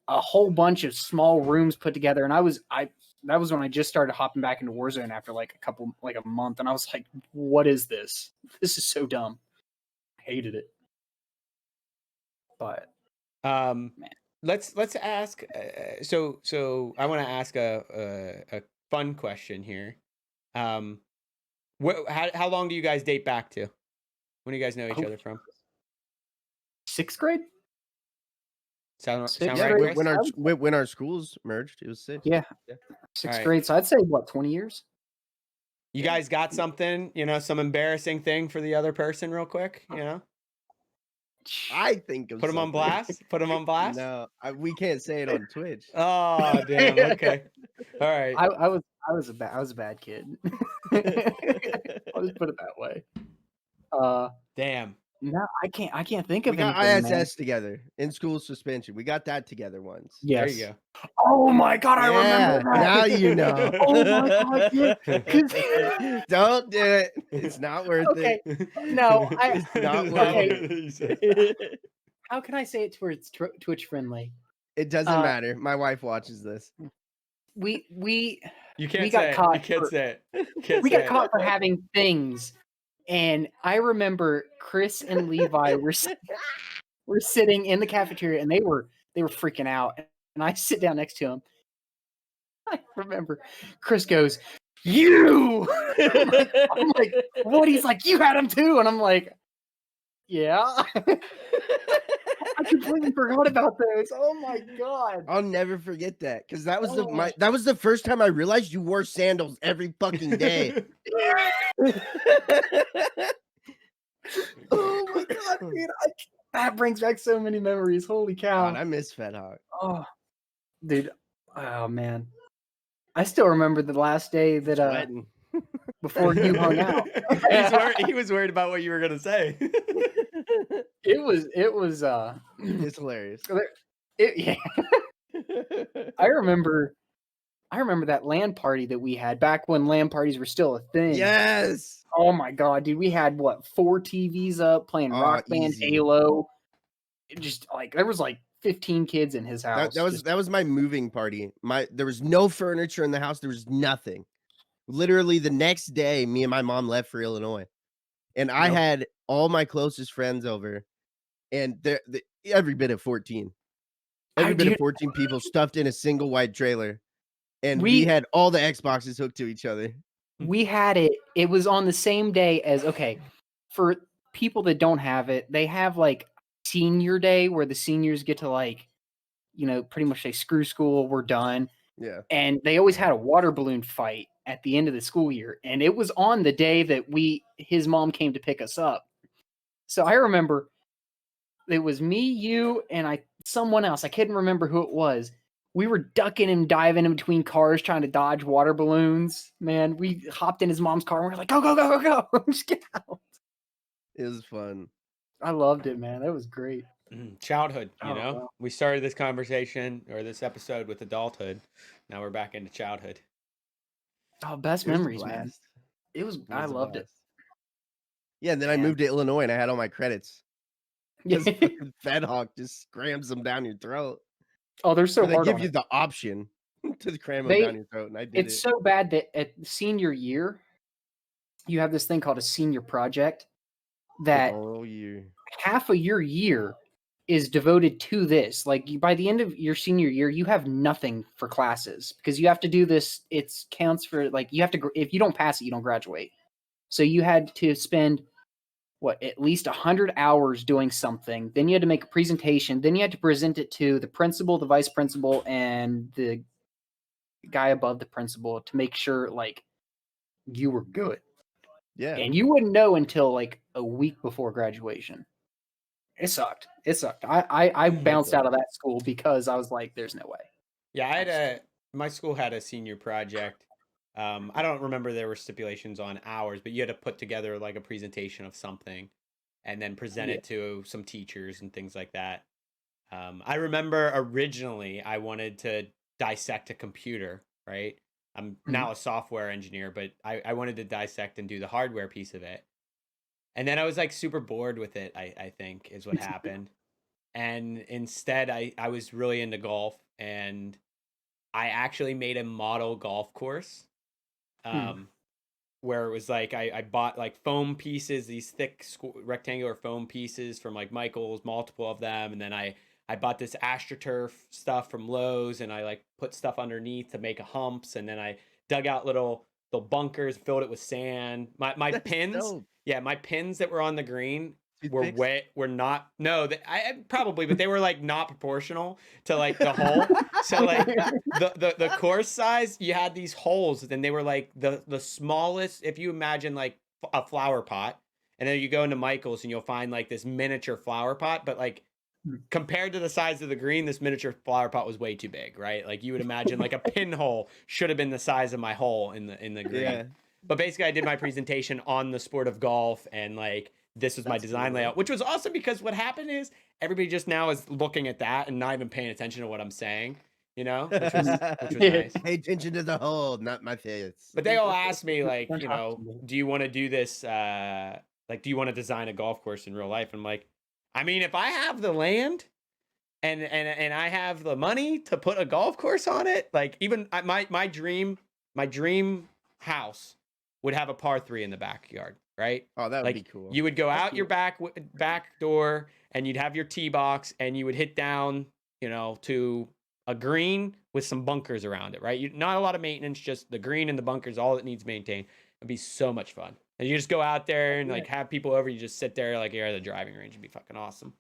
a whole bunch of small rooms put together. And that was when I just started hopping back into Warzone after like a month. And I was like, what is this? This is so dumb. I hated it. But let's ask. So I want to ask a fun question here. How long do you guys date back to? When do you guys know each other from? 6th grade. Sound yeah, right? when our schools merged, it was 6. Yeah. 6th grade. So I'd say 20 years. You guys got something, some embarrassing thing for the other person, real quick, I think of Put him on something. blast. Put him on blast. No, we can't say it on Twitch. Oh damn. Okay. All right. I was a bad kid. I'll just put it that way. Damn. No, I can't think We of got anything, man. ISS together in school suspension. We got that together once. There Yes. you go. Oh my god, I Yeah, remember that. now you know. Oh my god, dude. Don't do it. It's not worth Okay. it. No, It's not worth okay. it. How can I say it to where it's Twitch friendly? It doesn't matter. My wife watches this. We You can't we got say it. caught You can't for- say it. Can't we say got it. caught for having things, and I remember Chris and Levi were sitting in the cafeteria, and they were freaking out, and I sit down next to him. I remember Chris goes, "You!" I'm like, what? He's like, "You had him too," and I'm like, "Yeah." I completely forgot about those. Oh my god! I'll never forget that because that was that was the first time I realized you wore sandals every fucking day. Oh my god, dude! That brings back so many memories. Holy cow! God, I miss Fed Hawk. Oh, dude! Oh man, I still remember the last day that Sweating. before you hung out. He was worried about what you were gonna say. It was It's hilarious. yeah. I remember that LAN party that we had back when LAN parties were still a thing. Yes. Oh my god, dude! We had 4 TVs up playing Rock Band, easy. Halo. It just like there was like 15 kids in his house. That was my moving party. There was no furniture in the house. There was nothing. Literally the next day, me and my mom left for Illinois, and I had all my closest friends over, and every bit of 14. Every bit of 14 people stuffed in a single wide trailer. And we had all the Xboxes hooked to each other. We had it. It was on the same day as, okay, for people that don't have it, they have like senior day where the seniors get to like, pretty much say, screw school, we're done. Yeah. And they always had a water balloon fight at the end of the school year. And it was on the day that his mom came to pick us up. So I remember it was me, you, and someone else. I couldn't remember who it was. We were ducking and diving in between cars trying to dodge water balloons. Man, we hopped in his mom's car and we were like, go, go, go, go, go. Just get out. It was fun. I loved it, man. That was great. Childhood, you know? Wow. We started this conversation or this episode with adulthood. Now we're back into childhood. Oh, best memories, man. I loved it. Yeah, and then I moved to Illinois and I had all my credits. Because Fed Hawk just crams them down your throat. Oh, they're so hard. They give you the option to cram them down your throat, and I did it. It's so bad that at senior year, you have this thing called a senior project that half of your year is devoted to this. Like by the end of your senior year, you have nothing for classes because you have to do this. It counts for like you have to. If you don't pass it, you don't graduate. So you had to spend at least 100 hours doing something. Then you had to make a presentation. Then you had to present it to the principal, the vice principal, and the guy above the principal to make sure like you were good. Yeah. And you wouldn't know until like a week before graduation. It sucked. I bounced out of that school because I was like, there's no way. Yeah, my school had a senior project. I don't remember there were stipulations on hours, but you had to put together like a presentation of something and then present it to some teachers and things like that. I remember originally I wanted to dissect a computer, right? I'm now a software engineer, but I wanted to dissect and do the hardware piece of it. And then I was like super bored with it, I think is what happened. And instead I was really into golf, and I actually made a model golf course. Where it was like I bought like foam pieces, these thick rectangular foam pieces from like Michael's, multiple of them, and then I bought this AstroTurf stuff from Lowe's, and I like put stuff underneath to make humps, and then I dug out little bunkers, filled it with sand. My pins, dope. my pins that were on the green were not I probably, but they were like not proportional to like the hole. So like the course size, you had these holes, and they were like the smallest, if you imagine like a flower pot, And then you go into Michael's and you'll find like this miniature flower pot, but like compared to the size of the green, this miniature flower pot was way too big, right? Like you would imagine like a pinhole should have been the size of my hole in the green. Yeah. But basically I did my presentation on the sport of golf, and like this was my design layout, which was awesome because what happened is everybody just now is looking at that and not even paying attention to what I'm saying, you know, which was nice. Pay attention to the hole, not my face. But they all asked me like, you know, do you want to do this? Like, do you want to design a golf course in real life? And I'm like, I mean, if I have the land and I have the money to put a golf course on it, like even my dream house would have a par 3 in the backyard, right? Oh, that would like, be cool. You would go out your back door and you'd have your tee box and you would hit down, you know, to a green with some bunkers around it, right? Not a lot of maintenance, just the green and the bunkers, all it needs maintained. It'd be so much fun. And you just go out there and like have people over, you just sit there like you're at the driving range. It'd be fucking awesome.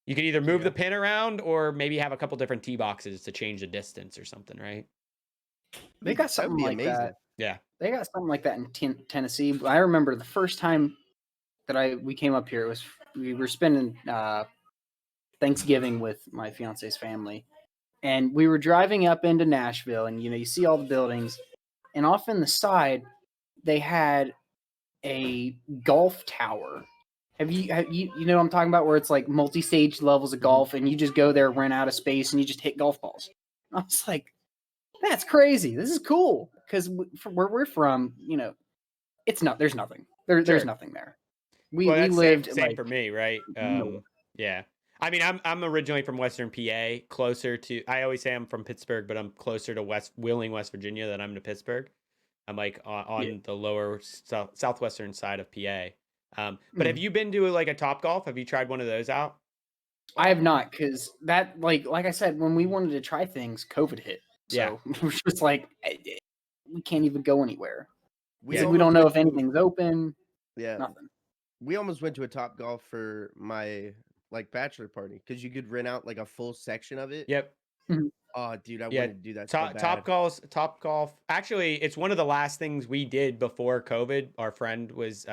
You could either move the pin around or maybe have a couple different tee boxes to change the distance or something, right? They got something like that. Yeah. They got something like that in Tennessee. I remember the first time that we came up here, we were spending Thanksgiving with my fiance's family, and we were driving up into Nashville, and you know, you see all the buildings, and off in the side they had a golf tower. Have you know what I'm talking about, where it's like multi-stage levels of golf, and you just go there, rent out a space, and you just hit golf balls. I was like, that's crazy. This is cool, because where we're from, you know, there's nothing. There's nothing there. We lived same for me, right? Yeah. I mean, I'm originally from Western PA, closer to. I always say I'm from Pittsburgh, but I'm closer to Wheeling, West Virginia, than I'm to Pittsburgh. I'm like on the lower southwestern side of PA. But have you been to like a Topgolf? Have you tried one of those out? I have not, because that like I said, when we wanted to try things, COVID hit. So we're just like, we can't even go anywhere. We don't know if anything's open. Yeah, nothing. We almost went to a Topgolf for my like bachelor party, because you could rent out like a full section of it. Yep. Oh, dude, I wanted to do that. Topgolf. Actually, it's one of the last things we did before COVID. Our friend was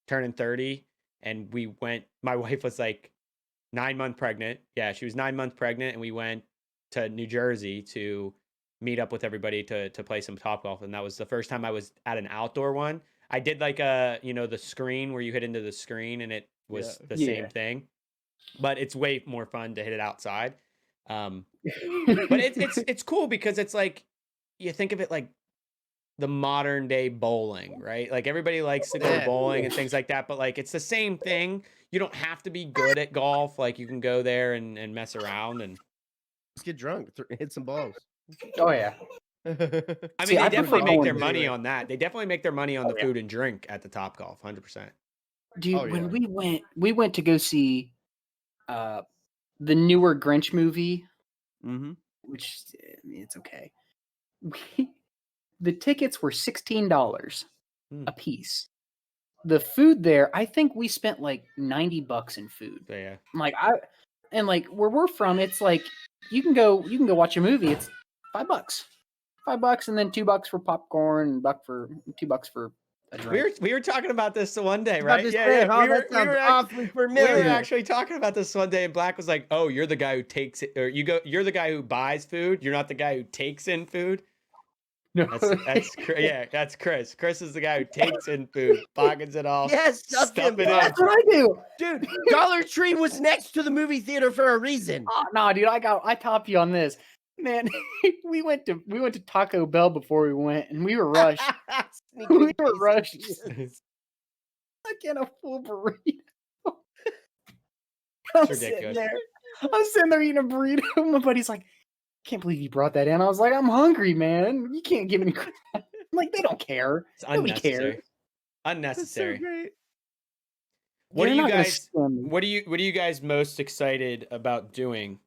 turning 30, and we went. My wife was like 9 months pregnant. Yeah, she was 9 months pregnant, and we went to New Jersey to meet up with everybody to play some Topgolf, and that was the first time I was at an outdoor one. I did like the screen where you hit into the screen, and it was the same thing, but it's way more fun to hit it outside. But it's cool because it's like, you think of it like the modern day bowling, right? Like everybody likes to go bowling and things like that, but like it's the same thing. You don't have to be good at golf. Like you can go there and mess around and just get drunk, hit some balls. Oh yeah. I mean, they definitely make their money on that. They definitely make their money on the food and drink at the Topgolf, 100%. Dude, when we went to go see the newer Grinch movie, which it's okay. The tickets were $16 a piece. The food there, I think we spent like $90 in food. Yeah. Like where we're from, it's like you can go watch a movie. It's $5. $5 and then $2 for popcorn and $2 for a drink. We were talking about this one day, right? We were awfully familiar. We were actually talking about this one day, and Black was like, "Oh, you're the guy who takes it, or you're the guy who buys food. You're not the guy who takes in food." No, that's Chris. Chris is the guy who takes in food, pockets it all. Yes, stuff it in. That's what I do, dude. Dollar Tree was next to the movie theater for a reason. Oh, no, dude, I top you on this. Man, we went to Taco Bell before we went, and we were rushed. We were rushed. I can't a full burrito. I'm sitting there eating a burrito. My buddy's like, "Can't believe you brought that in." I was like, "I'm hungry, man. You can't give me crap." I'm like, they don't care. Nobody cares. Unnecessary. So great. What are you guys most excited about doing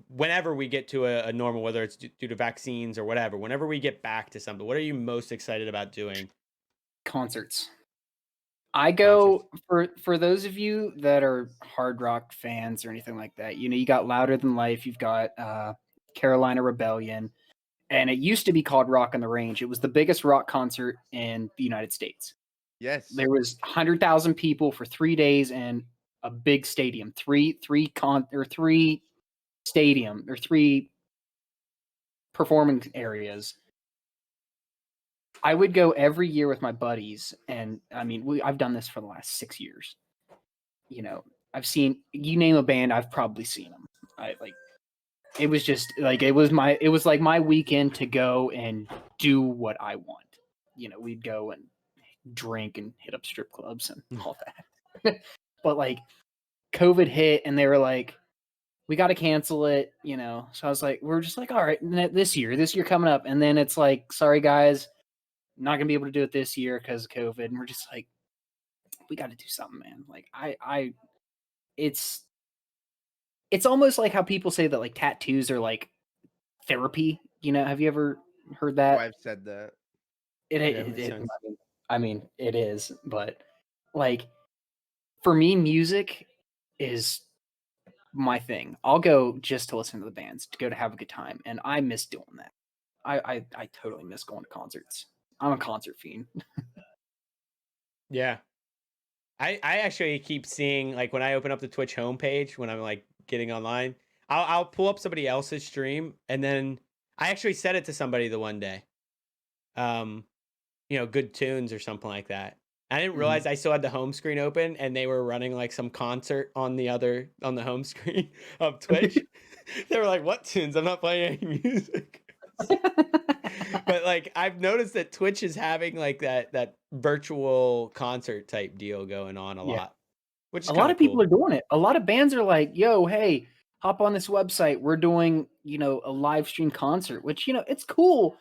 whenever we get to a normal, whether it's due to vaccines or whatever, whenever we get back to something, what are you most excited about doing? Concerts. I go for those of you that are hard rock fans or anything like that. You know, you got Louder Than Life, you've got Carolina Rebellion, and it used to be called Rock on the Range. It was the biggest rock concert in the United States. Yes. There was 100,000 people for 3 days in a big stadium, three performing areas. I would go every year with my buddies, and I mean, I've done this for the last 6 years. You know, I've seen, you name a band, I've probably seen them. It was just like it was like my weekend to go and do what I want. You know, we'd go and drink and hit up strip clubs and all that. But like COVID hit and they were like, we got to cancel it, you know. So I was like, we're just like, all right, this year coming up. And then it's like, sorry guys, not gonna be able to do it this year because of COVID. And we're just like, we got to do something, man. Like it's almost like how people say that like tattoos are like therapy. You know, have you ever heard that? I've said that. I mean, it is, but like for me, music is my thing. I'll go just to listen to the bands, to go to have a good time, and I miss doing that. I totally miss going to concerts. I'm a concert fiend. Yeah. I actually keep seeing, like, when I open up the Twitch homepage, when I'm like getting online, I'll pull up somebody else's stream, and then I actually said it to somebody the one day. You know, Good Tunes or something like that. I didn't realize I still had the home screen open, and they were running like some concert on the home screen of Twitch. They were like, "What tunes? I'm not playing any music." But like, I've noticed that Twitch is having like that virtual concert type deal going on a lot, which is a lot of people cool. are doing it. A lot of bands are like, "Yo, hey, hop on this website. We're doing, you know, a live stream concert," which, you know, it's cool.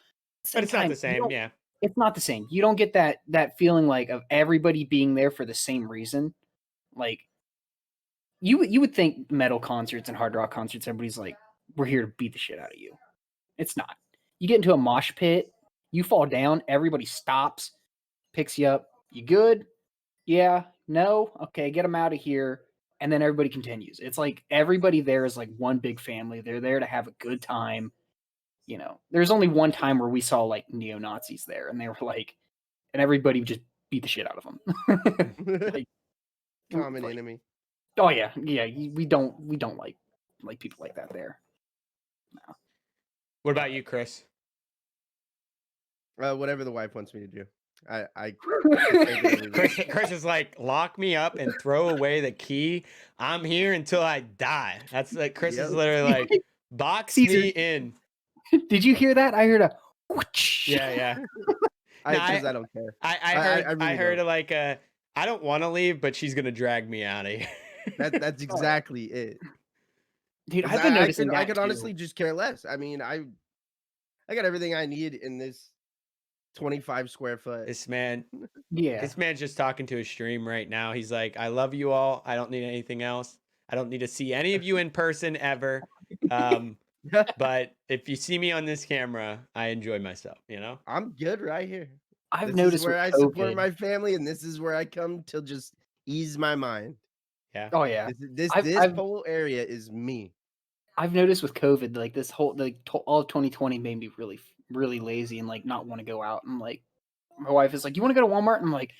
But it's not the same, yeah. It's not the same. You don't get that feeling like of everybody being there for the same reason. Like you would think metal concerts and hard rock concerts, everybody's like, we're here to beat the shit out of you. It's not. You get into a mosh pit, you fall down, everybody stops, picks you up. You good? Yeah. No? Okay, get them out of here. And then everybody continues. It's like everybody there is like one big family. They're there to have a good time. You know, there's only one time where we saw like neo-Nazis there, and they were like, and everybody just beat the shit out of them. Like, Common enemy. Oh yeah. We don't like people like that there. No. What about you, Chris? Whatever the wife wants me to do. Chris is like, lock me up and throw away the key. I'm here until I die. That's like Chris is literally like, box me in. Did you hear that? I heard a whoosh. Yeah. I don't care. I heard like I don't want to leave, but she's gonna drag me out of here. That's exactly it. Dude, I've been noticing that I could too. honestly just care less. I mean, I got everything I need in this 25 square foot. This man's just talking to his stream right now. He's like, I love you all. I don't need anything else. I don't need to see any of you in person ever. But if you see me on this camera, I enjoy myself, you know? I'm good right here. I've noticed where I COVID, support my family, and this is where I come to just ease my mind. Yeah. Oh yeah. This whole area is me. I've noticed with COVID, like this whole all of 2020 made me really, really lazy and like not want to go out. And like my wife is like, "You want to go to Walmart?" And I'm like,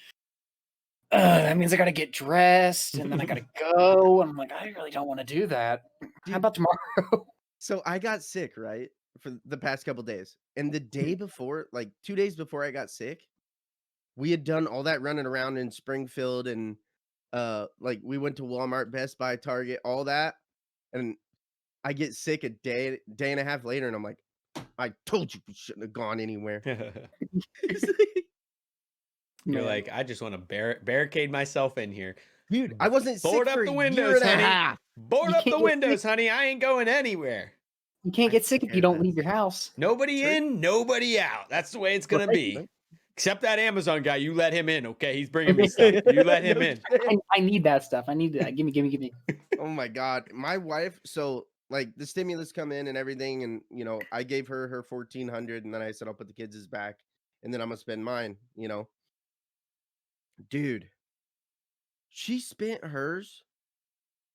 that means I got to get dressed and then I got to go. And I'm like, I really don't want to do that. How about tomorrow? So I got sick, right, for the past couple days. And the day before, like 2 days before I got sick, we had done all that running around in Springfield, and like we went to Walmart, Best Buy, Target, all that. And I get sick a day and a half later, and I'm like, I told you we shouldn't have gone anywhere. You're like, I just want to barricade myself in here. Dude, I wasn't Board sick up for the a windows, year and honey. a half. Board up the windows, honey. I ain't going anywhere. You can't get sick if you don't leave your house. Nobody in, nobody out. That's the way it's going to be. Except that Amazon guy. You let him in, okay? He's bringing me stuff. You let him in. I need that stuff. I need that. Give me. Oh my God. My wife, so like the stimulus come in and everything, and you know, I gave her her $1,400, and then I said I'll put the kids' back, and then I'm gonna spend mine, you know. Dude, she spent hers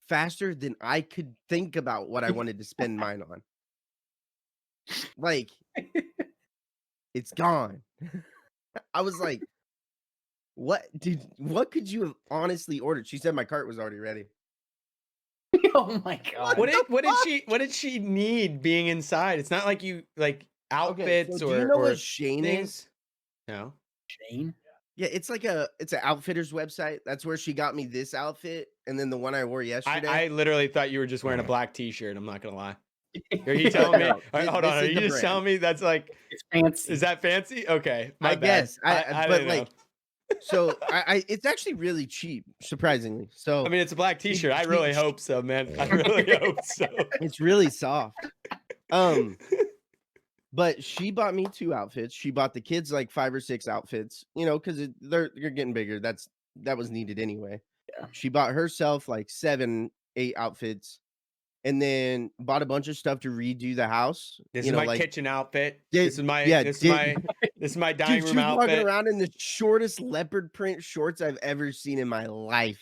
faster than I could think about what I wanted to spend mine on. Like, it's gone. I was like, what could you have honestly ordered? She said my cart was already ready. Oh my god. What did she need being inside? It's not like you like outfits so do you know or what Shane things. is? No. Shane? Yeah, it's an outfitter's website. That's where she got me this outfit, and then the one I wore yesterday. I literally thought you were just wearing a black t-shirt. I'm not gonna lie. Are you telling me? No, All right, hold this on. Are is you the just brand. telling me that's like It's fancy. is that fancy? Okay. My I bad. guess. I But didn't know. like, so I it's actually really cheap, surprisingly. So I mean, it's a black t-shirt. I she- really hope so, man. I really hope so. it's really soft. But she bought me 2 outfits. She bought the kids like 5 or 6 outfits, because they're getting bigger. That was needed anyway. Yeah. She bought herself like 7, 8 outfits, and then bought a bunch of stuff to redo the house. This is my kitchen outfit. Did- This is my yeah, this is did- my this is my dining Dude, room she was walking outfit. around in the shortest leopard print shorts I've ever seen in my life.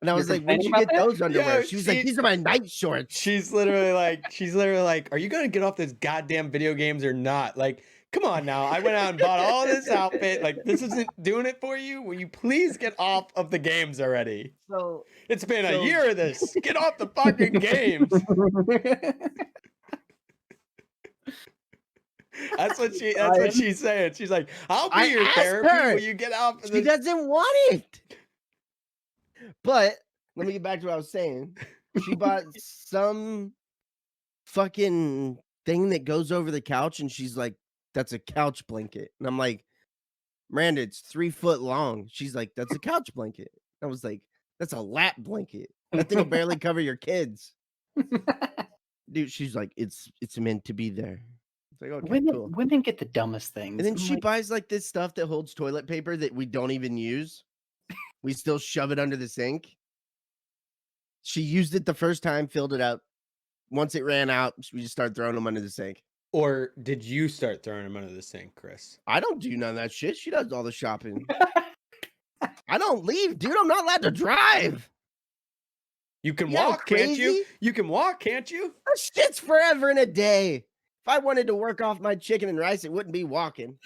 And I was You're like, "Where'd you complaining get about those underwear?" Yo, She was like, "These are my night shorts." She's literally like, are you gonna get off those goddamn video games or not? Like, come on now. I went out and bought all this outfit. Like, this isn't doing it for you. Will you please get off of the games already? So It's been a So- year of this. Get off the fucking games. That's what she's saying. She's like, I'll be I your asked therapy. her. Will you get off of she this? doesn't want it. But let me get back to what I was saying. She bought some fucking thing that goes over the couch, and she's like, "That's a couch blanket." And I'm like, "Miranda, it's 3 foot long." She's like, "That's a couch blanket." I was like, "That's a lap blanket. That thing will barely cover your kids." Dude, she's like, it's meant to be there. It's like, okay, cool. Women get the dumbest things. And then I'm she like, buys like this stuff that holds toilet paper that we don't even use. We still shove it under the sink. She used it the first time, filled it up. Once it ran out, we just started throwing them under the sink. Or did you start throwing them under the sink, Chris? I don't do none of that shit. She does all the shopping. I don't leave, dude. I'm not allowed to drive. You can You guys walk, can't you? crazy? You can walk, can't you? That shit's forever in a day. If I wanted to work off my chicken and rice, it wouldn't be walking.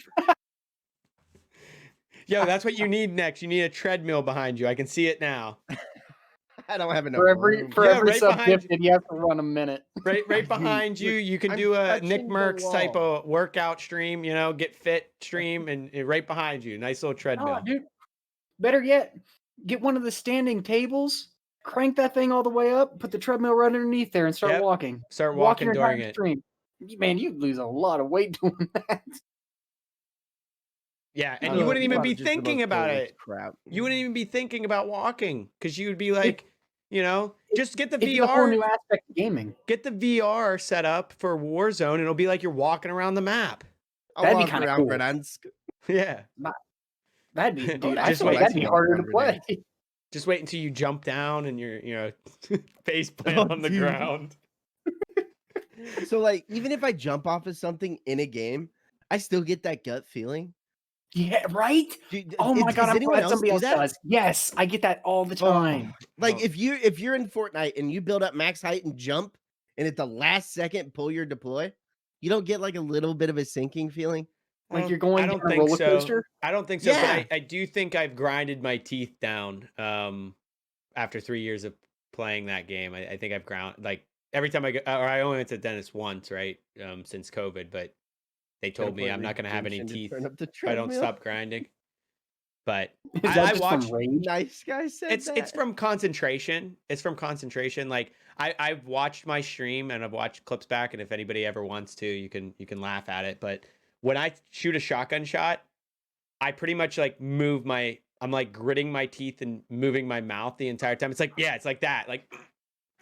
Yo, that's what you need next. You need a treadmill behind you. I can see it now. I don't have enough for every room. for Yeah, every right sub behind gifted, you have to run a minute. Right behind you. You can I'm do a touching Nick the Merckx type wall. of workout stream, get fit stream, and right behind you. Nice little treadmill. Oh, dude. Better yet, get one of the standing tables, crank that thing all the way up, put the treadmill right underneath there, and start Yep. walking. Start Walk walking your during entire it. stream. Man, you'd lose a lot of weight doing that. Yeah, and Oh, you wouldn't you even are be just the thinking most about pointless it. Crap. You wouldn't even be thinking about walking because you would be like, just get the It's a whole VR. new aspect of gaming. Get the VR set up for Warzone, and it'll be like you're walking around the map. I'll That'd be walk kinda around cool. Verdansk. Yeah. That'd be, dude. I Just feel like wait. that'd be harder to play. Just wait until you jump down and you're face plant Oh, on the dude. ground. So, like, even if I jump off of something in a game, I still get that gut feeling. Yeah, right? Dude, Oh my god, does I'm anyone glad else somebody do else that? does. Yes, I get that all the Oh, time. like Oh. if you're in Fortnite and you build up max height and jump, and at the last second pull your deploy, you don't get like a little bit of a sinking feeling. Like you're going I down don't a think roller so. coaster? I don't think so, Yeah. but I do think I've grinded my teeth down after 3 years of playing that game. I think I've ground like every time I go, or I only went to the dentist once, right? Since COVID, but they told me I'm not going to have any teeth if I don't stop grinding. But Is that I just watched. from rage? Nice guy said It's from concentration. It's from concentration. Like I've watched my stream and I've watched clips back, and if anybody ever wants to, you can laugh at it. But when I shoot a shotgun shot, I pretty much like I'm like gritting my teeth and moving my mouth the entire time. It's like that. Like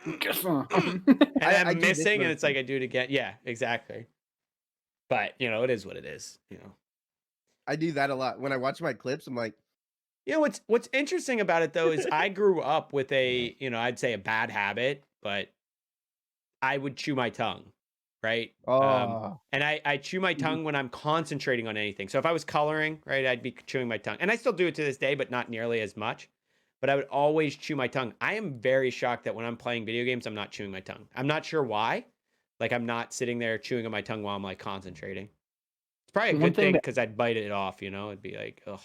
and I I'm do this missing, and it's like motion. I do it again. Yeah, exactly. But it is what it is. I do that a lot. When I watch my clips, I'm like, What's interesting about it though is I grew up with a, I'd say a bad habit, but I would chew my tongue, right? oh, And I chew my tongue when I'm concentrating on anything. So if I was coloring, right, I'd be chewing my tongue. And I still do it to this day, but not nearly as much. But I would always chew my tongue. I am very shocked that when I'm playing video games, I'm not chewing my tongue. I'm not sure why, Like I'm not sitting there chewing on my tongue while I'm like concentrating. It's probably a One good thing thing that- because I'd bite it off, you know? It'd be like, ugh.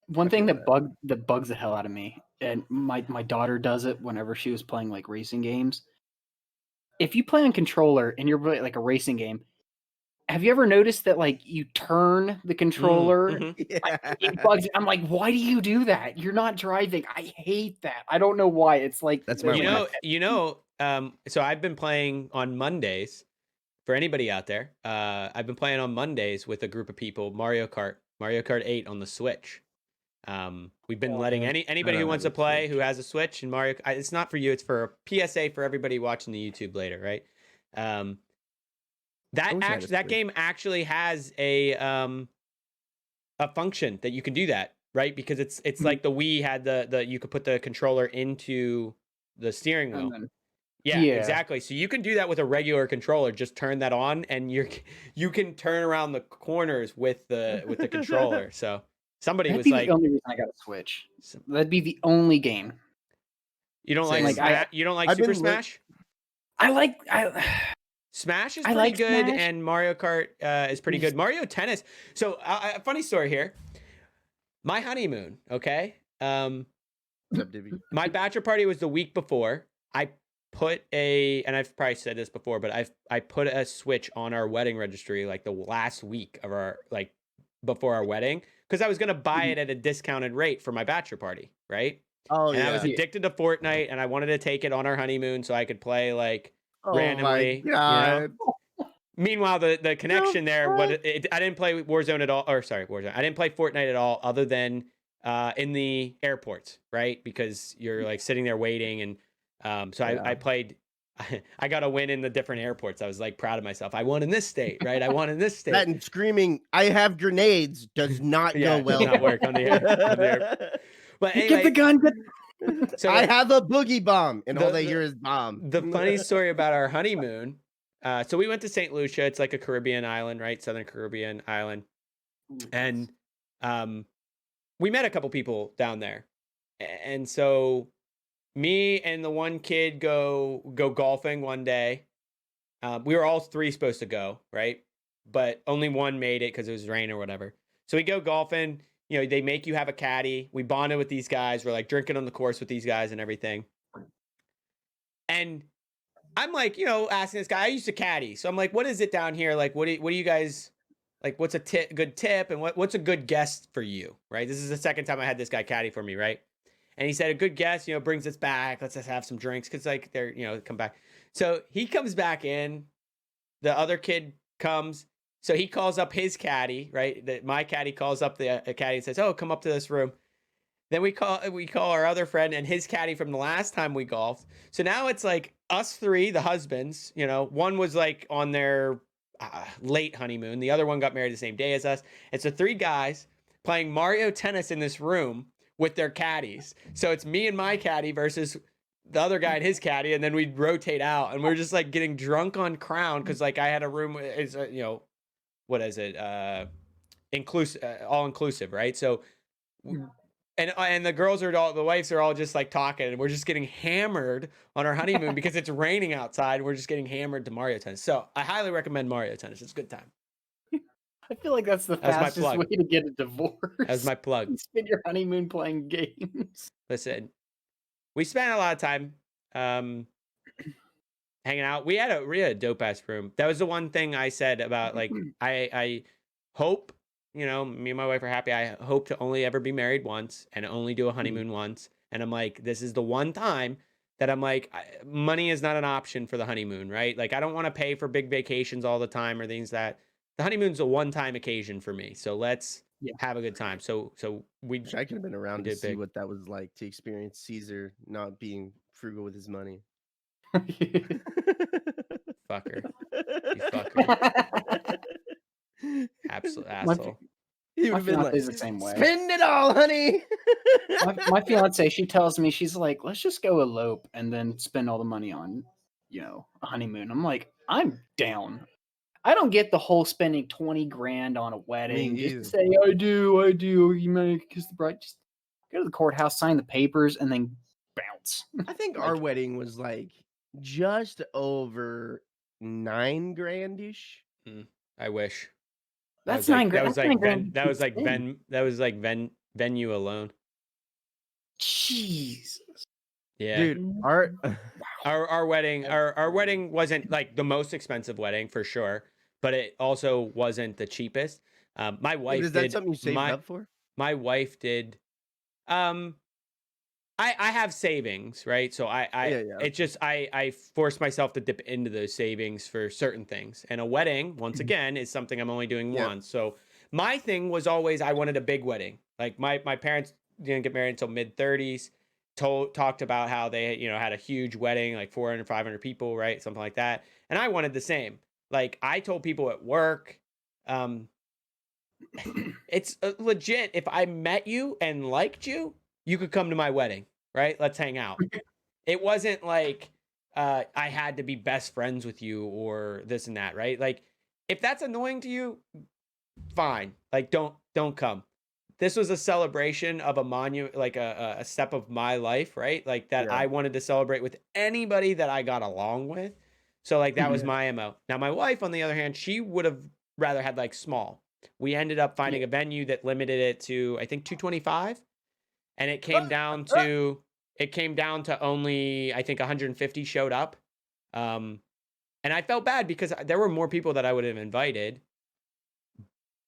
One I thing feel that bugs the hell out of me, and my daughter does it whenever she was playing like racing games. If you play on controller and you're playing like a racing game, have you ever noticed that like you turn the controller? Mhm. Yeah. It bugs. I'm like, why do you do that? You're not driving. I hate that. I don't know why. It's like That's my You wife. know, so I've been playing on Mondays for anybody out there. I've been playing on Mondays with a group of people, Mario Kart 8 on the Switch. We've been letting anybody who don't wants to have a play who Switch. has a Switch and it's not for you, it's for a PSA for everybody watching the YouTube later, right? I wish I had a that Switch. game actually has a function that you can do that, right? Because it's Mhm. like the Wii had the you could put the controller into the steering And wheel. then- Yeah, Yeah. exactly. So you can do that with a regular controller. Just turn that on, and you can turn around the corners with the controller. So somebody That'd was be like, the only reason I got a Switch. That'd be the only game. "You don't Same. like Like, you don't like I've Super been lit- Smash? Smash is I pretty like good, Smash. and Mario Kart is pretty good. Mario Tennis. So funny story here. My honeymoon. Okay. What's up, Divvy? My bachelor party was the week before. I put and I've probably said this before, but I put a Switch on our wedding registry like the last week of our like before our wedding because I was gonna buy it at a discounted rate for my bachelor party, right? Oh And I yeah. was addicted to Fortnite, and I wanted to take it on our honeymoon so I could play like Oh randomly, my god. Meanwhile, the connection there, I didn't play Warzone at all, or sorry, Warzone. I didn't play Fortnite at all, other than in the airports, right? Because you're like sitting there waiting, and so Yeah. I played. I got a win in the different airports. I was like proud of myself. I won in this state, right? I won in this state. That and screaming, "I have grenades" does not Yeah, go it well. does not work on the air. But Get the anyway, gun. so I have a boogie bomb, and all the- they hear is bomb. the funny story about our honeymoon. So we went to St. Lucia. It's like a Caribbean island, right? Southern Caribbean island. And we met a couple people down there. And so me and the one kid go golfing one day. We were all three supposed to go, right? But only one made it because it was rain or whatever. So we go golfing. You know, they make you have a caddy. We bonded with these guys. We're like drinking on the course with these guys and everything. And I'm like, you know, asking this guy. I used to caddy, so I'm like, what is it down here? Like, what do you guys like? What's a good tip, and what's a good guest for you? Right. This is the second time I had this guy caddy for me, right? And he said a good guest, you know, brings us back. Let's just have some drinks because like they're come back. So he comes back in. The other kid comes. So he calls up his caddy, right? My caddy calls up the caddy and says, "Oh, come up to this room." Then we call our other friend and his caddy from the last time we golfed. So now it's like us three, the husbands. You know, one was like on their late honeymoon. The other one got married the same day as us. It's the three guys playing Mario Tennis in this room with their caddies. So it's me and my caddy versus the other guy and his caddy, and then we'd rotate out, and we're just like getting drunk on Crown because like I had a room. Is you know, what is it? Inclusive, all inclusive, right? So. And the girls the wives are all just like talking, and we're just getting hammered on our honeymoon because it's raining outside. We're just getting hammered to Mario Tennis. So I highly recommend Mario Tennis. It's a good time. I feel like that's the That was my fastest plug. way to get a divorce. That was my plug. You spend your honeymoon playing games. Listen, we spent a lot of time hanging out. We had a dope ass room. That was the one thing I said about like I hope, you know, me and my wife are happy. I hope to only ever be married once and only do a honeymoon once. And I'm like, this is the one time that I'm like, money is not an option for the honeymoon, right? Like I don't want to pay for big vacations all the time or things that the honeymoon's a one-time occasion for me. So let's have a good time. So we Wish I could have been around to did see big. what that was like to experience Caesar not being frugal with his money. Fucker. You fucker. Absolute asshole. He My would have been like, fiance's the same way. spend it all, honey. My fiance, she tells me, she's like, let's just go elope and then spend all the money on, you know, a honeymoon. I'm like, I'm down. I don't get the whole spending 20 grand on a wedding just to say, I do, you may kiss the bride. Just go to the courthouse, sign the papers, and then bounce. I think our wedding was like just over 9 grandish. I wish. That's 9 grand. That was That's like 9 grand. that was like venue alone. Jeez. Yeah. Dude, our Our wedding wasn't like the most expensive wedding for sure, but it also wasn't the cheapest. My wife is that did something you saved up for? my wife did. I have savings, right? So Yeah. it's just I force myself to dip into those savings for certain things. And a wedding, once again, is something I'm only doing Yeah. once. So my thing was always I wanted a big wedding. Like my parents didn't get married until mid-30s. Talked about how they, had a huge wedding, like 400, 500 people, right? Something like that. And I wanted the same. Like I told people at work, it's legit. If I met you and liked you, you could come to my wedding, right? Let's hang out. It wasn't like I had to be best friends with you or this and that, right? Like if that's annoying to you, fine. Like don't come. This was a celebration of a monument, like a step of my life, right? Like that Yeah. I wanted to celebrate with anybody that I got along with. So like that was my MO. Now my wife, on the other hand, she would have rather had like small. We ended up finding a venue that limited it to I think 225, and it came down to only I think 150 showed up. And I felt bad because there were more people that I would have invited,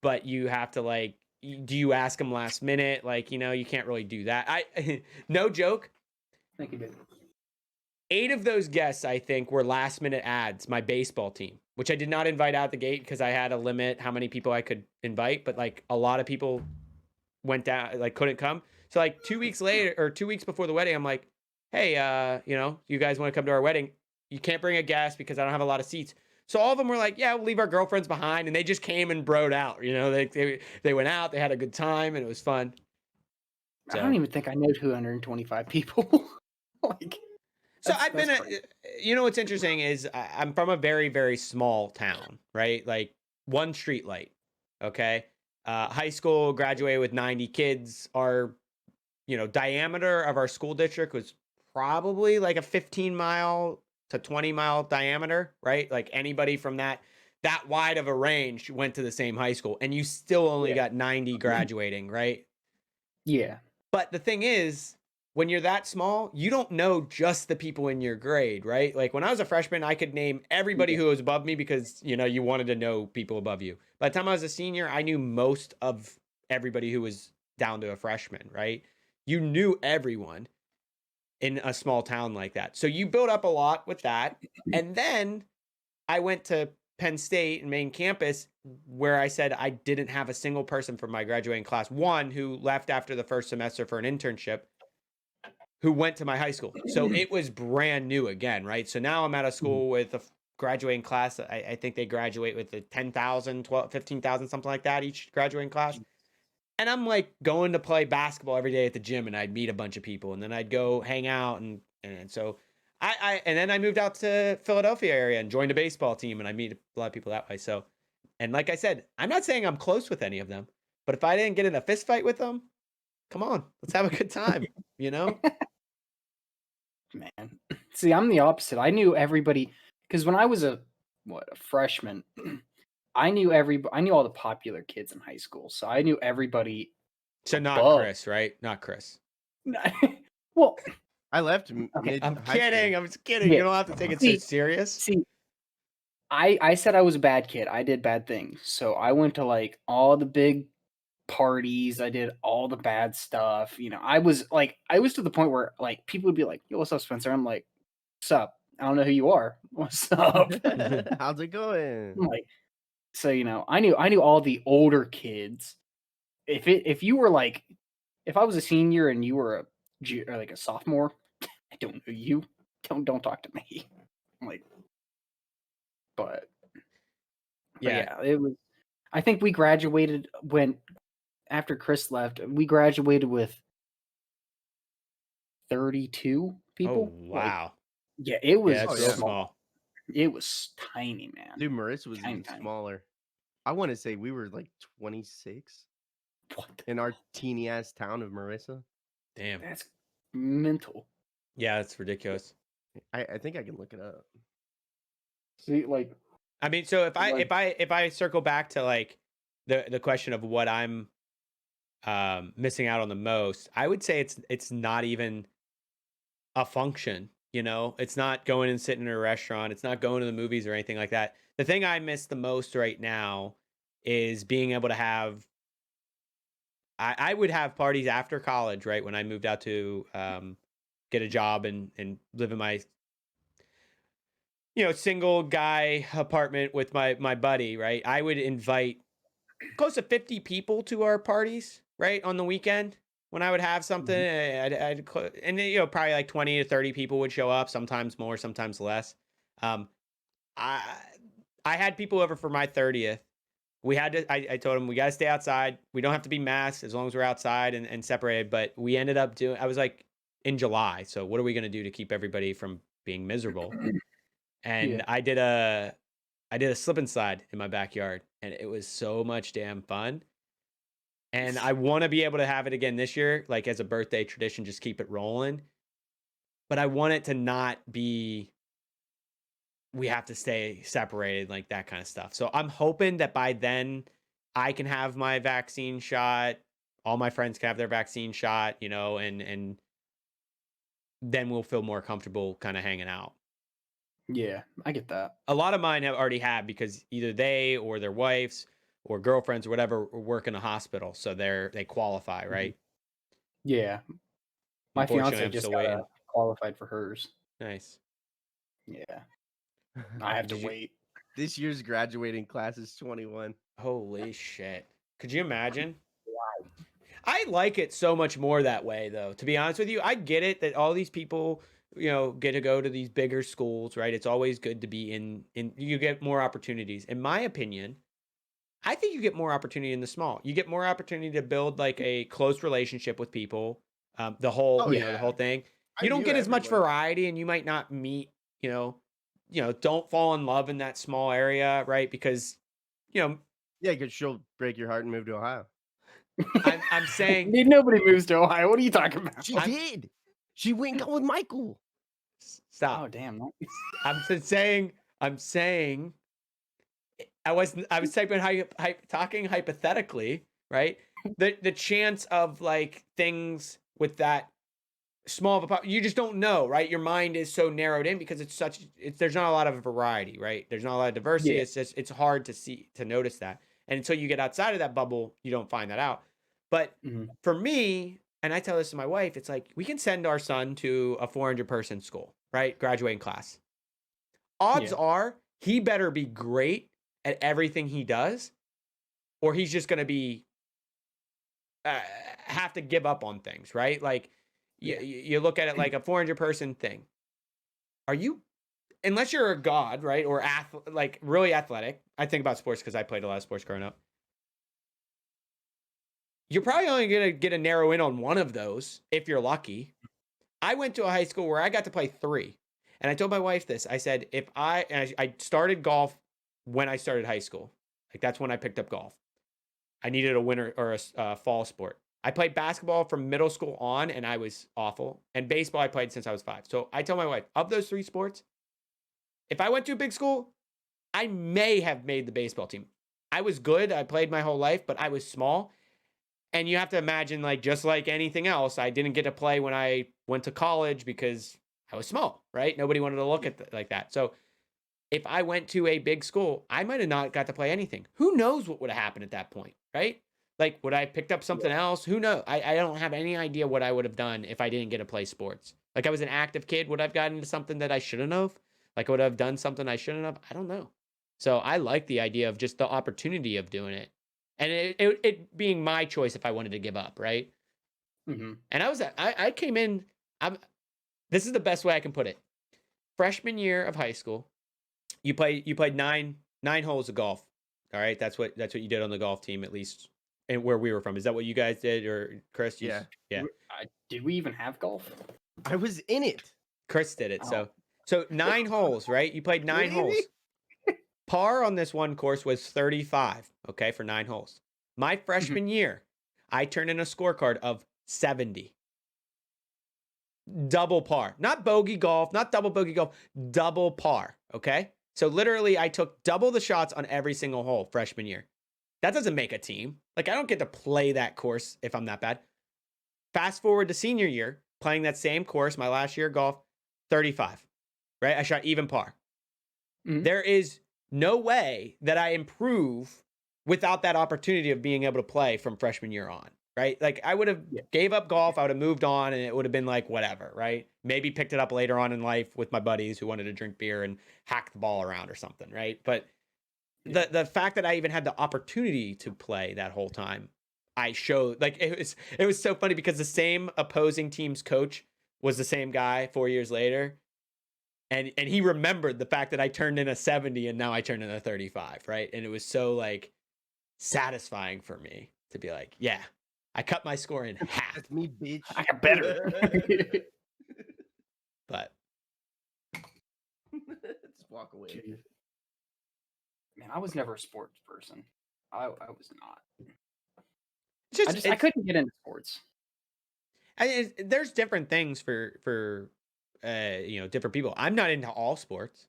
but you have to like, do you ask them last minute? Like, you can't really do that. No joke. Thank you, baby. 8 of those guests, I think, were last minute ads, my baseball team, which I did not invite out the gate because I had a limit how many people I could invite. But like a lot of people went down, like couldn't come. So like 2 weeks later or 2 weeks before the wedding, I'm like, hey, you guys want to come to our wedding? You can't bring a guest because I don't have a lot of seats. So all of them were like, yeah, we'll leave our girlfriends behind. And they just came and broed out. They went out, they had a good time, and it was fun. I don't even think I know 225 people. Like, so that's- I've been, that's crazy. what's interesting is I'm from a very, very small town, right? Like one street light. Okay. High school graduated with 90 kids. Our, diameter of our school district was probably like a 15-mile to 20-mile diameter, right? Like anybody from that wide of a range went to the same high school, and you still only got 90 graduating, right? Yeah. But the thing is, when you're that small, you don't know just the people in your grade, right? Like when I was a freshman, I could name everybody who was above me because, you wanted to know people above you. By the time I was a senior, I knew most of everybody who was down to a freshman, right? You knew everyone in a small town like that. So you build up a lot with that. And then I went to Penn State and main campus, where I said I didn't have a single person from my graduating class, one who left after the first semester for an internship, who went to my high school. So it was brand new again, right? So now I'm at a school with a graduating class. I think they graduate with 10,000, 12, 15,000, something like that, each graduating class. And I'm like going to play basketball every day at the gym, and I'd meet a bunch of people, and then I'd go hang out. And so and then I moved out to Philadelphia area and joined a baseball team, and I meet a lot of people that way. So, and like I said, I'm not saying I'm close with any of them, but if I didn't get in a fist fight with them, come on, let's have a good time, Man. See, I'm the opposite. I knew everybody because when I was a freshman, I knew all the popular kids in high school. So I knew everybody. So not above. Chris, right? Not Chris. Well, I left Okay, I'm high kidding. school. I'm just kidding. Yeah. You don't have to take it so serious. See, I said I was a bad kid. I did bad things. So I went to like all the big parties. I did all the bad stuff. I was to the point where like people would be like, "Yo, what's up, Spencer?" I'm like, "What's up? I don't know who you are. What's up?" How's it going? I'm like, so I knew all the older kids. If you were like, if I was a senior and you were or like a sophomore, I don't know you. Don't talk to me. I'm like, but yeah, it was. I think we graduated after Chris left. We graduated with 32 people. Oh wow. Yeah, it was Yeah, it's real small. It was tiny, man. Dude, Marissa was Tiny. even smaller. I want to say we were like 26 in our teeny ass town of Marissa. Damn. That's mental. Yeah, it's ridiculous. I think I can look it up. See, like, I mean, so Like- if I circle back to like the question of what I'm missing out on the most, I would say it's not even a function, you know? It's not going and sitting in a restaurant, it's not going to the movies or anything like that. The thing I miss the most right now is being able to have I would have parties after college, right? When I moved out to get a job and live in my single guy apartment with my buddy, right? I would invite close to 50 people to our parties, right? On the weekend when I would have something, and probably like 20 to 30 people would show up, sometimes more, sometimes less. Um, I I had people over for my 30th. We had to, I told them we got to stay outside. We don't have to be masked as long as we're outside and separated. But we ended up doing, I was like in July. So what are we going to do to keep everybody from being miserable? And Yeah. I did a slip and slide in my backyard, and it was so much damn fun. And I want to be able to have it again this year, like as a birthday tradition, just keep it rolling. But I want it to not be, we have to stay separated, like that kind of stuff. So I'm hoping that by then I can have my vaccine shot, all my friends can have their vaccine shot, and then we'll feel more comfortable kind of hanging out. Yeah, I get that. A lot of mine have already had because either they or their wives or girlfriends or whatever work in a hospital, so they qualify, right? Yeah. My Unfortunately, fiance I'm just still got waiting. qualified for hers. Nice. Yeah. I have to Did you- wait. This year's graduating class is 21. Holy shit. Could you imagine? I like it so much more that way, though. To be honest with you, I get it that all these people, get to go to these bigger schools, right? It's always good to be in you get more opportunities. In my opinion, I think you get more opportunity in the small. You get more opportunity to build like a close relationship with people. The whole, Oh, the yeah. whole thing. I You don't knew get as much everyone. variety, and you might not meet, don't fall in love in that small area, right? Because, Yeah, because she'll break your heart and move to Ohio. I'm saying, Dude, nobody moves to Ohio. What are you talking about? She did. She went and got with Michael. stop. Oh, damn. I'm saying, I was talking hypothetically, right? The chance of like things with that small of a you just don't know, right? Your mind is so narrowed in because there's not a lot of variety, right? There's not a lot of diversity. Yeah. It's hard to notice that. And until you get outside of that bubble, you don't find that out. But Mhm. for me, and I tell this to my wife, it's like we can send our son to a 400-person school, right? Graduating class. Odds are he better be great at everything he does, or he's just going to be have to give up on things, right? Like you look at it like a 400-person thing. Are you, unless you're a god, right, or like really athletic? I think about sports because I played a lot of sports growing up. You're probably only going to get a narrow in on one of those if you're lucky. I went to a high school where I got to play 3. And I told my wife this. I said, I started golf when I started high school. Like that's when I picked up golf. I needed a winter or a fall sport. I played basketball from middle school on, and I was awful. And baseball I played since I was 5. So I tell my wife, of those 3 sports, if I went to a big school, I may have made the baseball team. I was good. I played my whole life, but I was small. And you have to imagine, like, just like anything else, I didn't get to play when I went to college because I was small, right? Nobody wanted to look at like that. So if I went to a big school, I might have not got to play anything. Who knows what would have happened at that point, right? Like, would I have picked up something else? Who knows? I don't have any idea what I would have done if I didn't get to play sports. Like, I was an active kid. Would I have gotten into something that I shouldn't have? Like, would I have done something I shouldn't have? I don't know. So I like the idea of just the opportunity of doing it. And it being my choice if I wanted to give up, right? Mm-hmm. And I came in, this is the best way I can put it. Freshman year of high school, you played nine holes of golf. All right, that's what you did on the golf team, at least, and where we were from. Is that what you guys did, or Chris? Yeah. Did we even have golf? I was in it. Chris did it. Oh. So 9 holes, right? You played 9 Really? holes. Par on this one course was 35, okay, for 9 holes. My freshman year, I turned in a scorecard of 70. Double par. Not bogey golf, not double bogey golf, double par, okay? So literally, I took double the shots on every single hole freshman year. That doesn't make a team. Like, I don't get to play that course if I'm that bad. Fast forward to senior year, playing that same course, my last year of golf, 35, right? I shot even par. Mhm. There is no way that I improve without that opportunity of being able to play from freshman year on, right? Like, I would have gave up golf, I would have moved on, and it would have been like, whatever, right? Maybe picked it up later on in life with my buddies who wanted to drink beer and hack the ball around or something, right? But the fact that I even had the opportunity to play that whole time, I showed, like, it was so funny because the same opposing team's coach was the same guy 4 years later. And he remembered the fact that I turned in a 70 and now I turned in a 35, right? And it was so, like, satisfying for me to be like, yeah, I cut my score in half. That's me, bitch. I got better. But Just walk away. Jeez. Man, I was never a sports person. I was not. it's I couldn't get into sports. there's different things for different people. I'm not into all sports,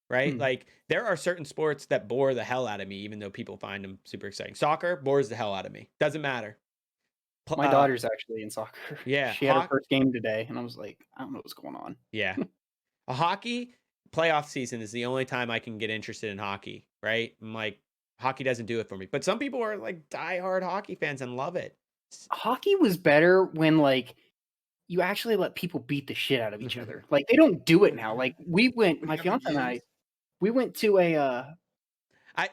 right? Like, there are certain sports that bore the hell out of me, even though people find them super exciting. Soccer bores the hell out of me. Doesn't matter. My daughter's actually in soccer. Yeah, she had her first game today, and I was like, I don't know what's going on. Yeah. A hockey playoff season is the only time I can get interested in hockey, right? I'm like, hockey doesn't do it for me. But some people are like diehard hockey fans and love it. Hockey was better when, like, you actually let people beat the shit out of each other. Like, they don't do it now. Like, my fiance and I, we went to a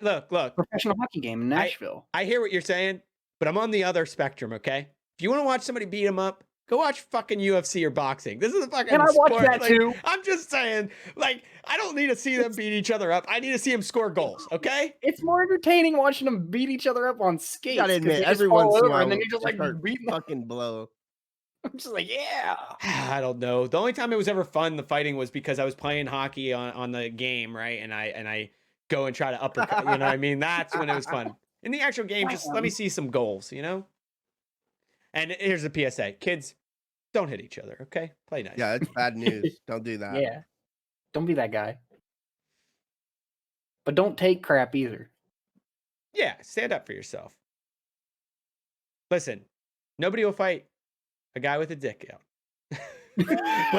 Look, professional hockey game in Nashville. I hear what you're saying, but I'm on the other spectrum, okay? If you want to watch somebody beat them up, go watch fucking UFC or boxing. This is a fucking And I sport. watch that too. I'm just saying, like, I don't need to see them beat each other up. I need to see them score goals, okay? It's more entertaining watching them beat each other up on skates. You gotta admit, they just every once fall in a over while, and then you just like beating them. fucking blow. I'm just like, yeah. I don't know. The only time it was ever fun, the fighting, was because I was playing hockey on the game, right? And I go and try to uppercut. You know what I mean? That's when it was fun. In the actual game, just let me see some goals, you know? And here's the PSA. Kids, don't hit each other, okay? Play nice. Yeah, it's bad news. Don't do that. Yeah. Don't be that guy. But don't take crap either. Yeah, stand up for yourself. Listen, nobody will fight a guy with a dick out.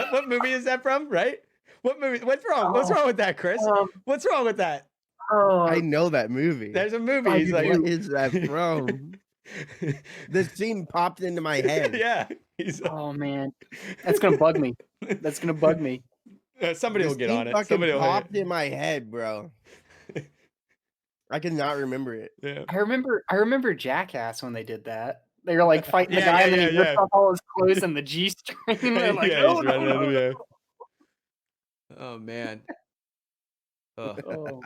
what movie is that from, right? What movie? What's wrong? What's wrong with that, Chris? What's wrong with that? I know that movie. There's a movie. He's like, what is that from? This scene popped into my head. Yeah. Oh man, that's gonna bug me. That's gonna bug me. Somebody will get on it. Somebody will popped in my head, bro. I cannot remember it. Yeah. I remember Jackass when they did that. They were like fighting the Yeah, guy, yeah, and then yeah, he ripped yeah. off all his clothes and the G string. They're like, Yeah, oh, he's no, running no, out of no. there. Oh man. Ugh. Oh, man.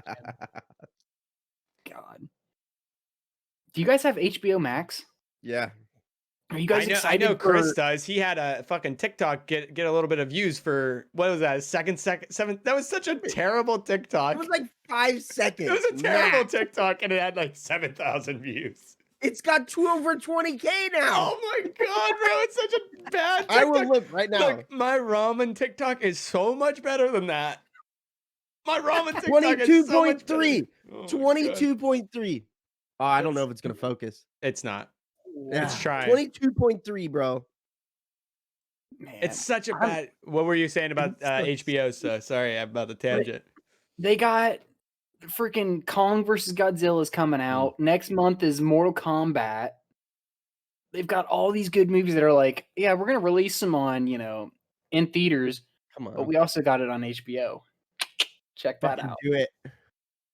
God. Do you guys have HBO Max? Yeah. Are you guys I excited? know Chris for... does. He had a fucking TikTok get a little bit of views for, what was that? Seven. That was such a terrible TikTok. It was like 5 seconds. It was a terrible max. TikTok, and it had like 7,000 views. It's got over 20K now. Oh my god, bro! It's such a bad TikTok. I will look right now. Look, my ramen TikTok is so much better than that. My ramen TikTok is so much better. 22.3. Oh my 22.3. Oh, I don't know if it's gonna focus. It's not. Yeah. It's trying. 22.3 bro. Man, It's such a bad. What were you saying about HBO? So sorry about the tangent. they got freaking Kong versus Godzilla is coming out. Next month is Mortal Kombat. They've got all these good movies that are like, yeah, we're gonna release them on, in theaters, Come on. but we also got it on HBO. Check that Fucking out. do it.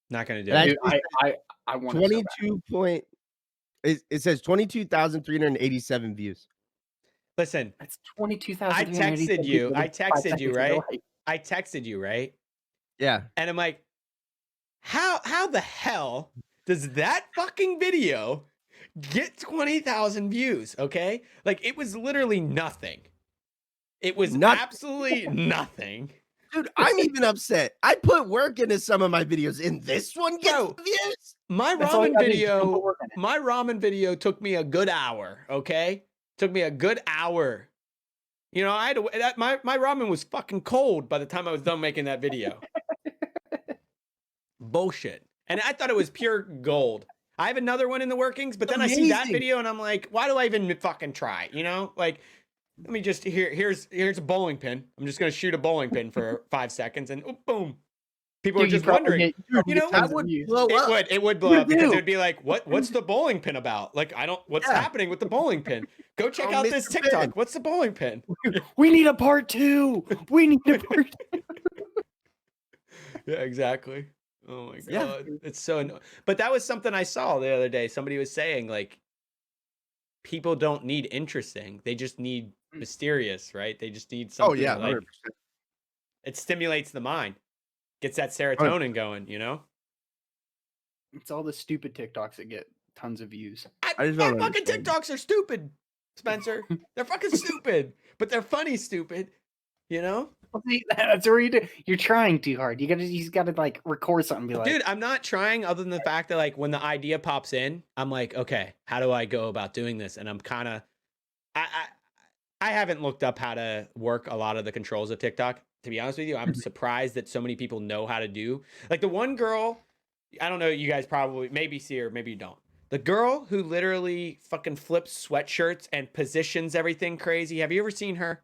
Not gonna do And it. Dude, I want 22 point. It says 22,387 views. Listen, That's 22,000. I texted you, right? I texted you, right? Yeah. And I'm like, how the hell does that fucking video get 20,000 views? Okay, like, it was literally nothing. It was absolutely nothing. Dude, I'm even upset. I put work into some of my videos, and this one gets views. My ramen video took me a good hour. Okay, took me a good hour. You know, I had to. My ramen was fucking cold by the time I was done making that video. bullshit. And I thought it was pure gold. I have another one in the workings, but then I see that Amazing. video and I'm like, why do I even fucking try? You know, like, let me just here's a bowling pin. I'm just gonna shoot a bowling pin for 5 seconds and boom. People are Dude, you just probably wondering. get You know, tons That of would views. blow up. it would blow up because do. it would be like, what's the bowling pin about? Like, what's Yeah. happening with the bowling pin? Go check Oh, out this Mr. TikTok. Pin. What's the bowling pin? We need a part 2. We need a part 2. Yeah, exactly. Oh my Yeah. god, it's so annoying. But that was something I saw the other day. Somebody was saying like, people don't need interesting; they just need mysterious, right? They just need Oh something yeah, like 100%. it stimulates the mind, gets that serotonin going. You know, It's all the stupid TikToks that get tons of views. I just my don't fucking understand. TikToks are stupid, Spencer. They're fucking stupid, but they're funny stupid. You know, Well, see, that's where you do. You're trying too hard. You just gotta like record something and be like, dude, I'm not trying other than the fact that like when the idea pops in, I'm like, okay, how do I go about doing this? And I'm kind of, I haven't looked up how to work a lot of the controls of TikTok. To be honest with you, I'm surprised that so many people know how to do. Like the one girl, I don't know, you guys probably maybe see her, maybe you don't. The girl who literally fucking flips sweatshirts and positions everything crazy. Have you ever seen her?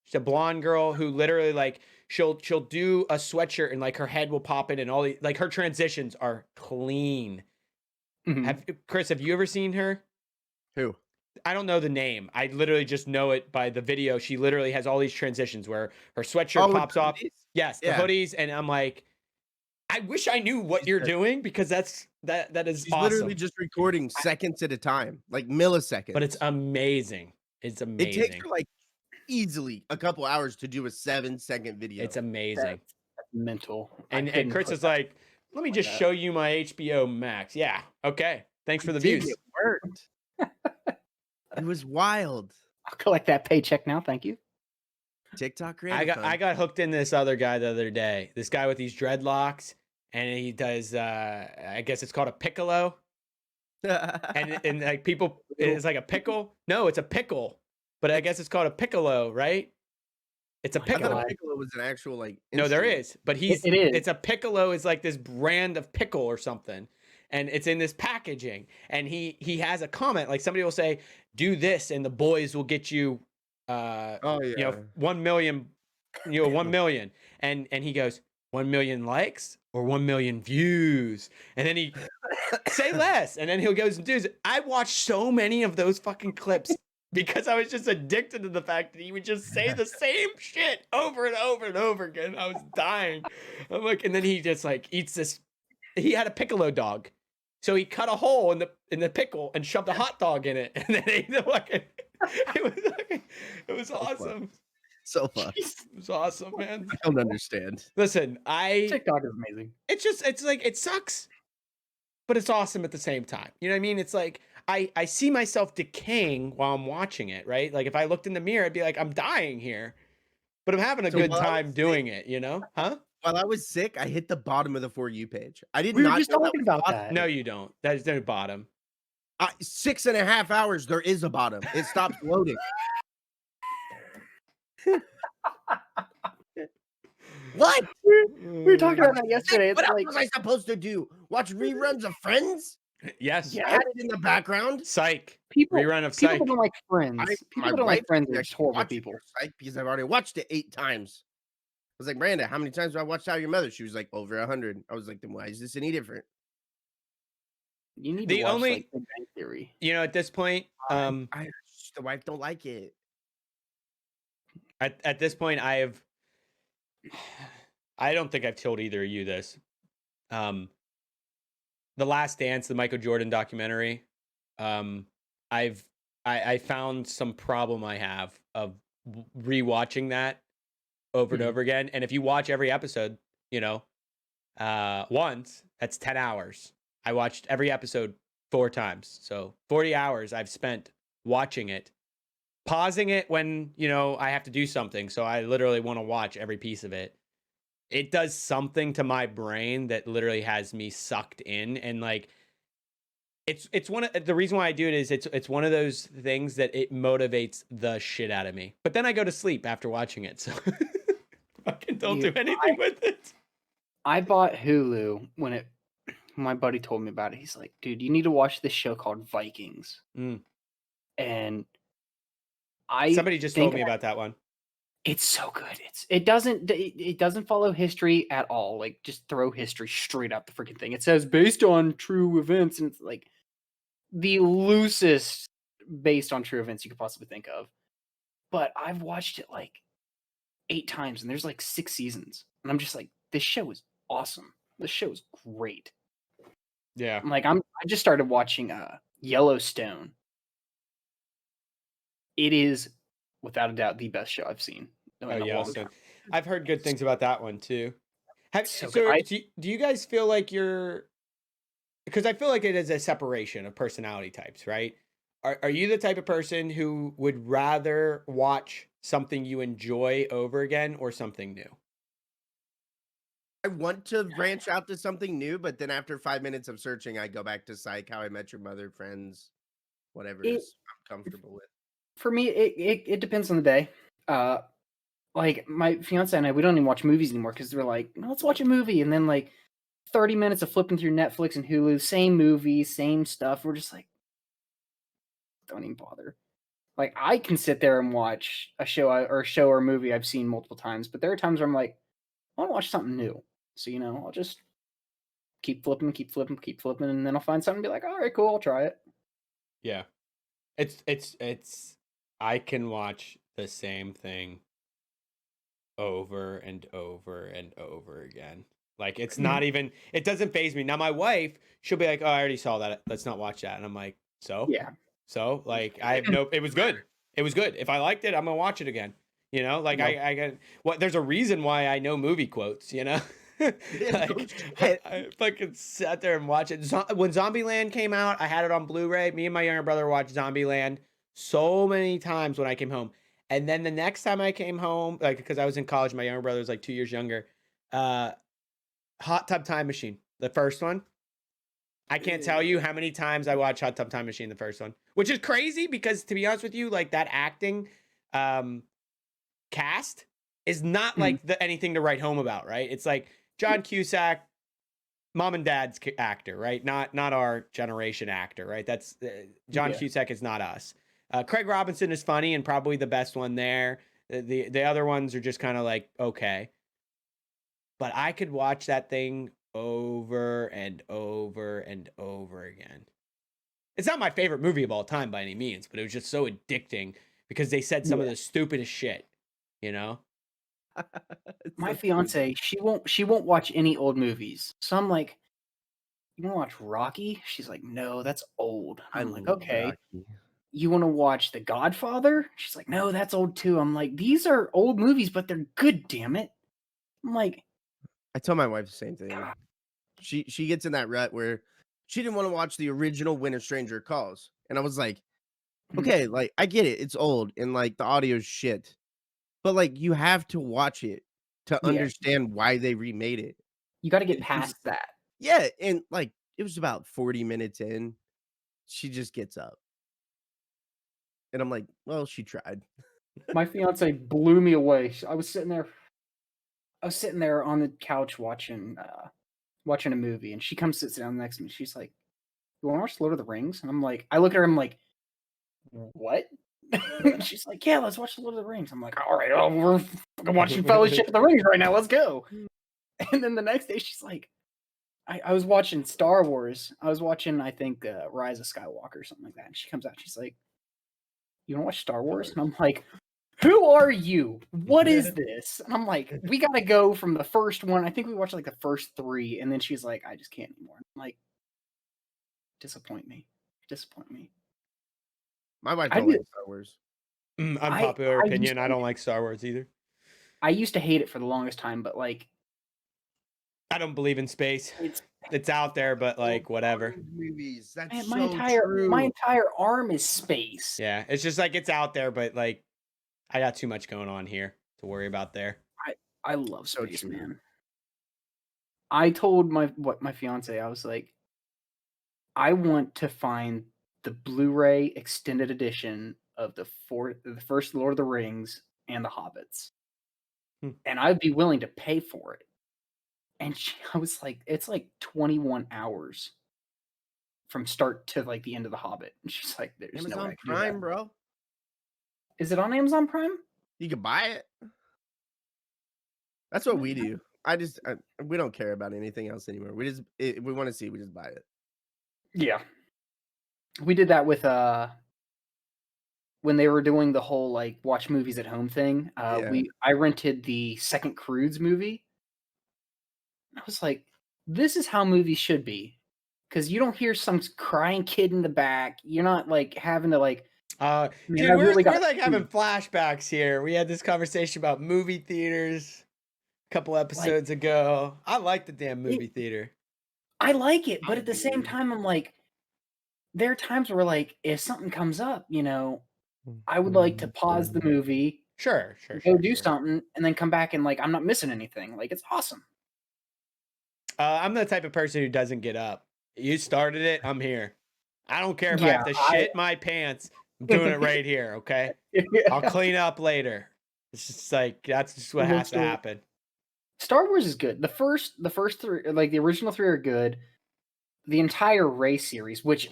She's a blonde girl who literally like she'll do a sweatshirt and like her head will pop in and all the like her transitions are clean. Mhm. Chris, have you ever seen her? Who? I don't know the name. I literally just know it by the video. She literally has all these transitions where her sweatshirt with pops the off. hoodies? Yes, the Yeah. hoodies, and I'm like, I wish I knew what She's you're good. doing because that is She's awesome. literally just recording seconds at a time, like milliseconds. But it's amazing. It's It takes amazing. her like easily a couple hours to do a 7-second video. It's amazing. That's mental. I And couldn't Chris put is that like, let me like just that. show you my HBO Max. Yeah. Okay. Thanks for the Did views. it worked? It was wild. I'll collect that paycheck now. Thank you. TikTok I creator. got hooked in this other guy the other day. This guy with these dreadlocks, and he does I guess it's called a piccolo. And like people it's like a pickle. No, it's a pickle. But I guess it's called a piccolo, right? It's a My I thought piccolo. a piccolo was an actual like. No, there instrument. is. But It is. it's a piccolo is like this brand of pickle or something. And it's in this packaging. And he has a comment like somebody will say, "Do this and the boys will get you Oh yeah. you know 1 million 1 million." And he goes, 1 million likes or 1 million views. And then he say less. And then he'll go and do it. I watched so many of those fucking clips because I was just addicted to the fact that he would just say the same shit over and over and over again. I was dying. I'm like, and then he just like eats this. He had a piccolo dog. So he cut a hole in the pickle and shoved a hot dog in it. And then ate the fucking it was awesome. So fun. It was awesome, man. I don't understand. Listen, TikTok is amazing. it's like it sucks, but it's awesome at the same time. You know what I mean? It's like I see myself decaying while I'm watching it, right? Like if I looked in the mirror, I'd be like, I'm dying here. But I'm having a So good while I time was doing it, you know? Huh? While I was sick, I hit the bottom of the For You page. I did We were not just know that talking was about possible. that. No, you don't. That's the bottom. 6.5 hours, there is a bottom. It stops loading. What? We were talking about that yesterday. It's What else like, was I supposed to do? Watch reruns of Friends? Yes. Yeah. I had it in the background. Psych. people, Rerun of people Psych. that don't like Friends. People that don't like Friends are just horrible people. Psych because I've already watched it 8 times. I was like, Miranda, how many times have I watched How Your Mother? She was like, over 100. I was like, then why is this any different? You need The to watch only- like Big Bang Theory. You know, at this point, The wife don't like it. at this point, I don't think I've told either of you this. The Last Dance, the Michael Jordan documentary. I found some problem I have of rewatching that over and over again. And if you watch every episode, you know, once, that's 10 hours. I watched every episode 4 times. So 40 hours I've spent watching it, pausing it when, you know, I have to do something. So I literally want to watch every piece of it. It does something to my brain that literally has me sucked in. And like, it's one of the reason why I do it is it's one of those things that it motivates the shit out of me. But then I go to sleep after watching it. So fucking don't do Dude, anything with it. I bought Hulu when my buddy told me about it. He's like, dude, you need to watch this show called Vikings. Mm. And I Somebody just think told me about that one. it's so good. It doesn't follow history at all. Like, just throw history straight out the freaking thing. It says based on true events, and it's like the loosest based on true events you could possibly think of. But I've watched it like 8 times, and there's like 6 seasons, and I'm just like, this show is awesome. This show is great. Yeah. I just started watching Yellowstone. It is without a doubt the best show I've seen in a long Yellowstone. time. I've heard good things about that one too. So So good. do you guys feel like you're, because I feel like it is a separation of personality types, right? Are you the type of person who would rather watch something you enjoy over again or something new? I want to branch out to something new, but then after 5 minutes of searching, I go back to Psych, How I Met Your Mother, Friends, whatever It is I'm comfortable with. For me, it depends on the day. Like my fiance and I, we don't even watch movies anymore because we're like, "No, let's watch a movie," and then like 30 minutes of flipping through Netflix and Hulu, same movie, same stuff. We're just like, don't even bother. Like, I can sit there and watch a show or movie I've seen multiple times, but there are times where I'm like, I want to watch something new. So, I'll just keep flipping, and then I'll find something and be like, all right, cool, I'll try it. Yeah. It's I can watch the same thing over and over and over again. Like, it's not even, it doesn't faze me. Now my wife, she'll be like, "Oh, I already saw that. Let's not watch that." And I'm like, Yeah. So like, it was good. It was good. If I liked it, I'm gonna watch it again. Like, No. I got there's a reason why I know movie quotes, like, I fucking sat there and watched it. When Zombieland came out, I had it on Blu-ray. Me and my younger brother watched Zombieland so many times when I came home. And then the next time I came home, like, because I was in college, my younger brother was like 2 years younger. Hot Tub Time Machine, the first one. I can't tell you how many times I watched Hot Tub Time Machine, the first one, which is crazy because, to be honest with you, like, that acting cast is not like anything to write home about, right? It's like John Cusack, mom and dad's actor, right? Not our generation actor, right? That's John Cusack is not us. Craig Robinson is funny and probably the best one there. The other ones are just kind of like, okay. But I could watch that thing over and over and over again. It's not my favorite movie of all time by any means, but it was just so addicting because they said some of the stupidest shit, My fiance, she won't watch any old movies. So I'm like, you want to watch Rocky? She's like, no, that's old. I'm like, okay. Rocky. You want to watch The Godfather? She's like, no, that's old too. I'm like, these are old movies, but they're good, damn it. I'm like, I tell my wife the same thing. She gets in that rut where she didn't want to watch the original When a Stranger Calls. And I was like, okay, like, I get it. It's old and like the audio's shit. But like, you have to watch it to understand why they remade it. You got to get past that. Yeah, and like, it was about 40 minutes in. She just gets up. And I'm like, well, she tried. My fiance blew me away. I was sitting there on the couch watching a movie, and she comes sits down next to me. She's like, "You want to watch Lord of the Rings?" And I'm like, I look at her, I'm like, "What?" She's like, "Yeah, let's watch Lord of the Rings." I'm like, "All right, we're fucking watching Fellowship of the Rings right now. Let's go." And then the next day, she's like, I was watching Star Wars. I was watching, I think, Rise of Skywalker or something like that. And she comes out, she's like, "You want to watch Star Wars?" And I'm like, who are you? What is this? And I'm like, we got to go from the first one. I think we watched like the first 3. And then she's like, I just can't anymore. I'm like, disappoint me. My wife don't like Star Wars. Unpopular opinion. I don't like Star Wars either. I used to hate it for the longest time, but like, I don't believe in space. It's out there, but like, whatever. Movies. That's man, true. my entire arm is space. Yeah, it's just like, it's out there, but like, I got too much going on here to worry about there. I love space, man. I told my fiance, I was like, I want to find the Blu-ray extended edition of the first Lord of the Rings and the Hobbits. And I'd be willing to pay for it. And I was like, it's like 21 hours from start to like the end of The Hobbit. And she's like, there's no way I Amazon can do Prime, that. bro. Is it on Amazon Prime? You can buy it. That's what we do. We don't care about anything else anymore. We want to see. We just buy it. Yeah. We did that with when they were doing the whole like watch movies at home thing. I rented the second Crudes movie. I was like, this is how movies should be. Because you don't hear some crying kid in the back. You're not like having to like dude, we're like having flashbacks here. We had this conversation about movie theaters a couple episodes ago. I like the damn movie theater. I like it, but at the same time, I'm like, there are times where like, if something comes up, you know, I would like to pause the movie, Sure. go do something, and then come back and like, I'm not missing anything. Like, it's awesome. I'm the type of person who doesn't get up. You started it, I'm here. I don't care if I have to shit my pants. I'm doing it right here, okay? I'll clean up later. It's just like that's just what has to happen. Star Wars is good. The first three, like the original three, are good. The entire Rey series, which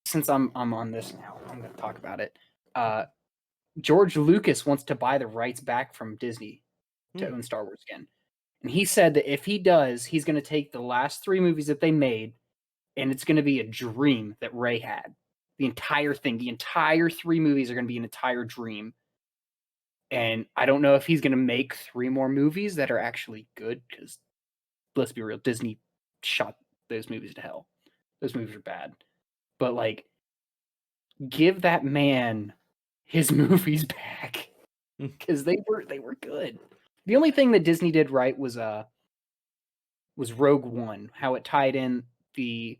since I'm on this now, I'm going to talk about it. George Lucas wants to buy the rights back from Disney to own Star Wars again. And he said that if he does, he's going to take the last three movies that they made, and it's going to be a dream that Rey had. The entire thing, the entire three movies are going to be an entire dream. And I don't know if he's going to make three more movies that are actually good, because let's be real, Disney shot those movies to hell. Those movies are bad. But like, give that man his movies back, because they were good. The only thing that Disney did right was Rogue One, how it tied in the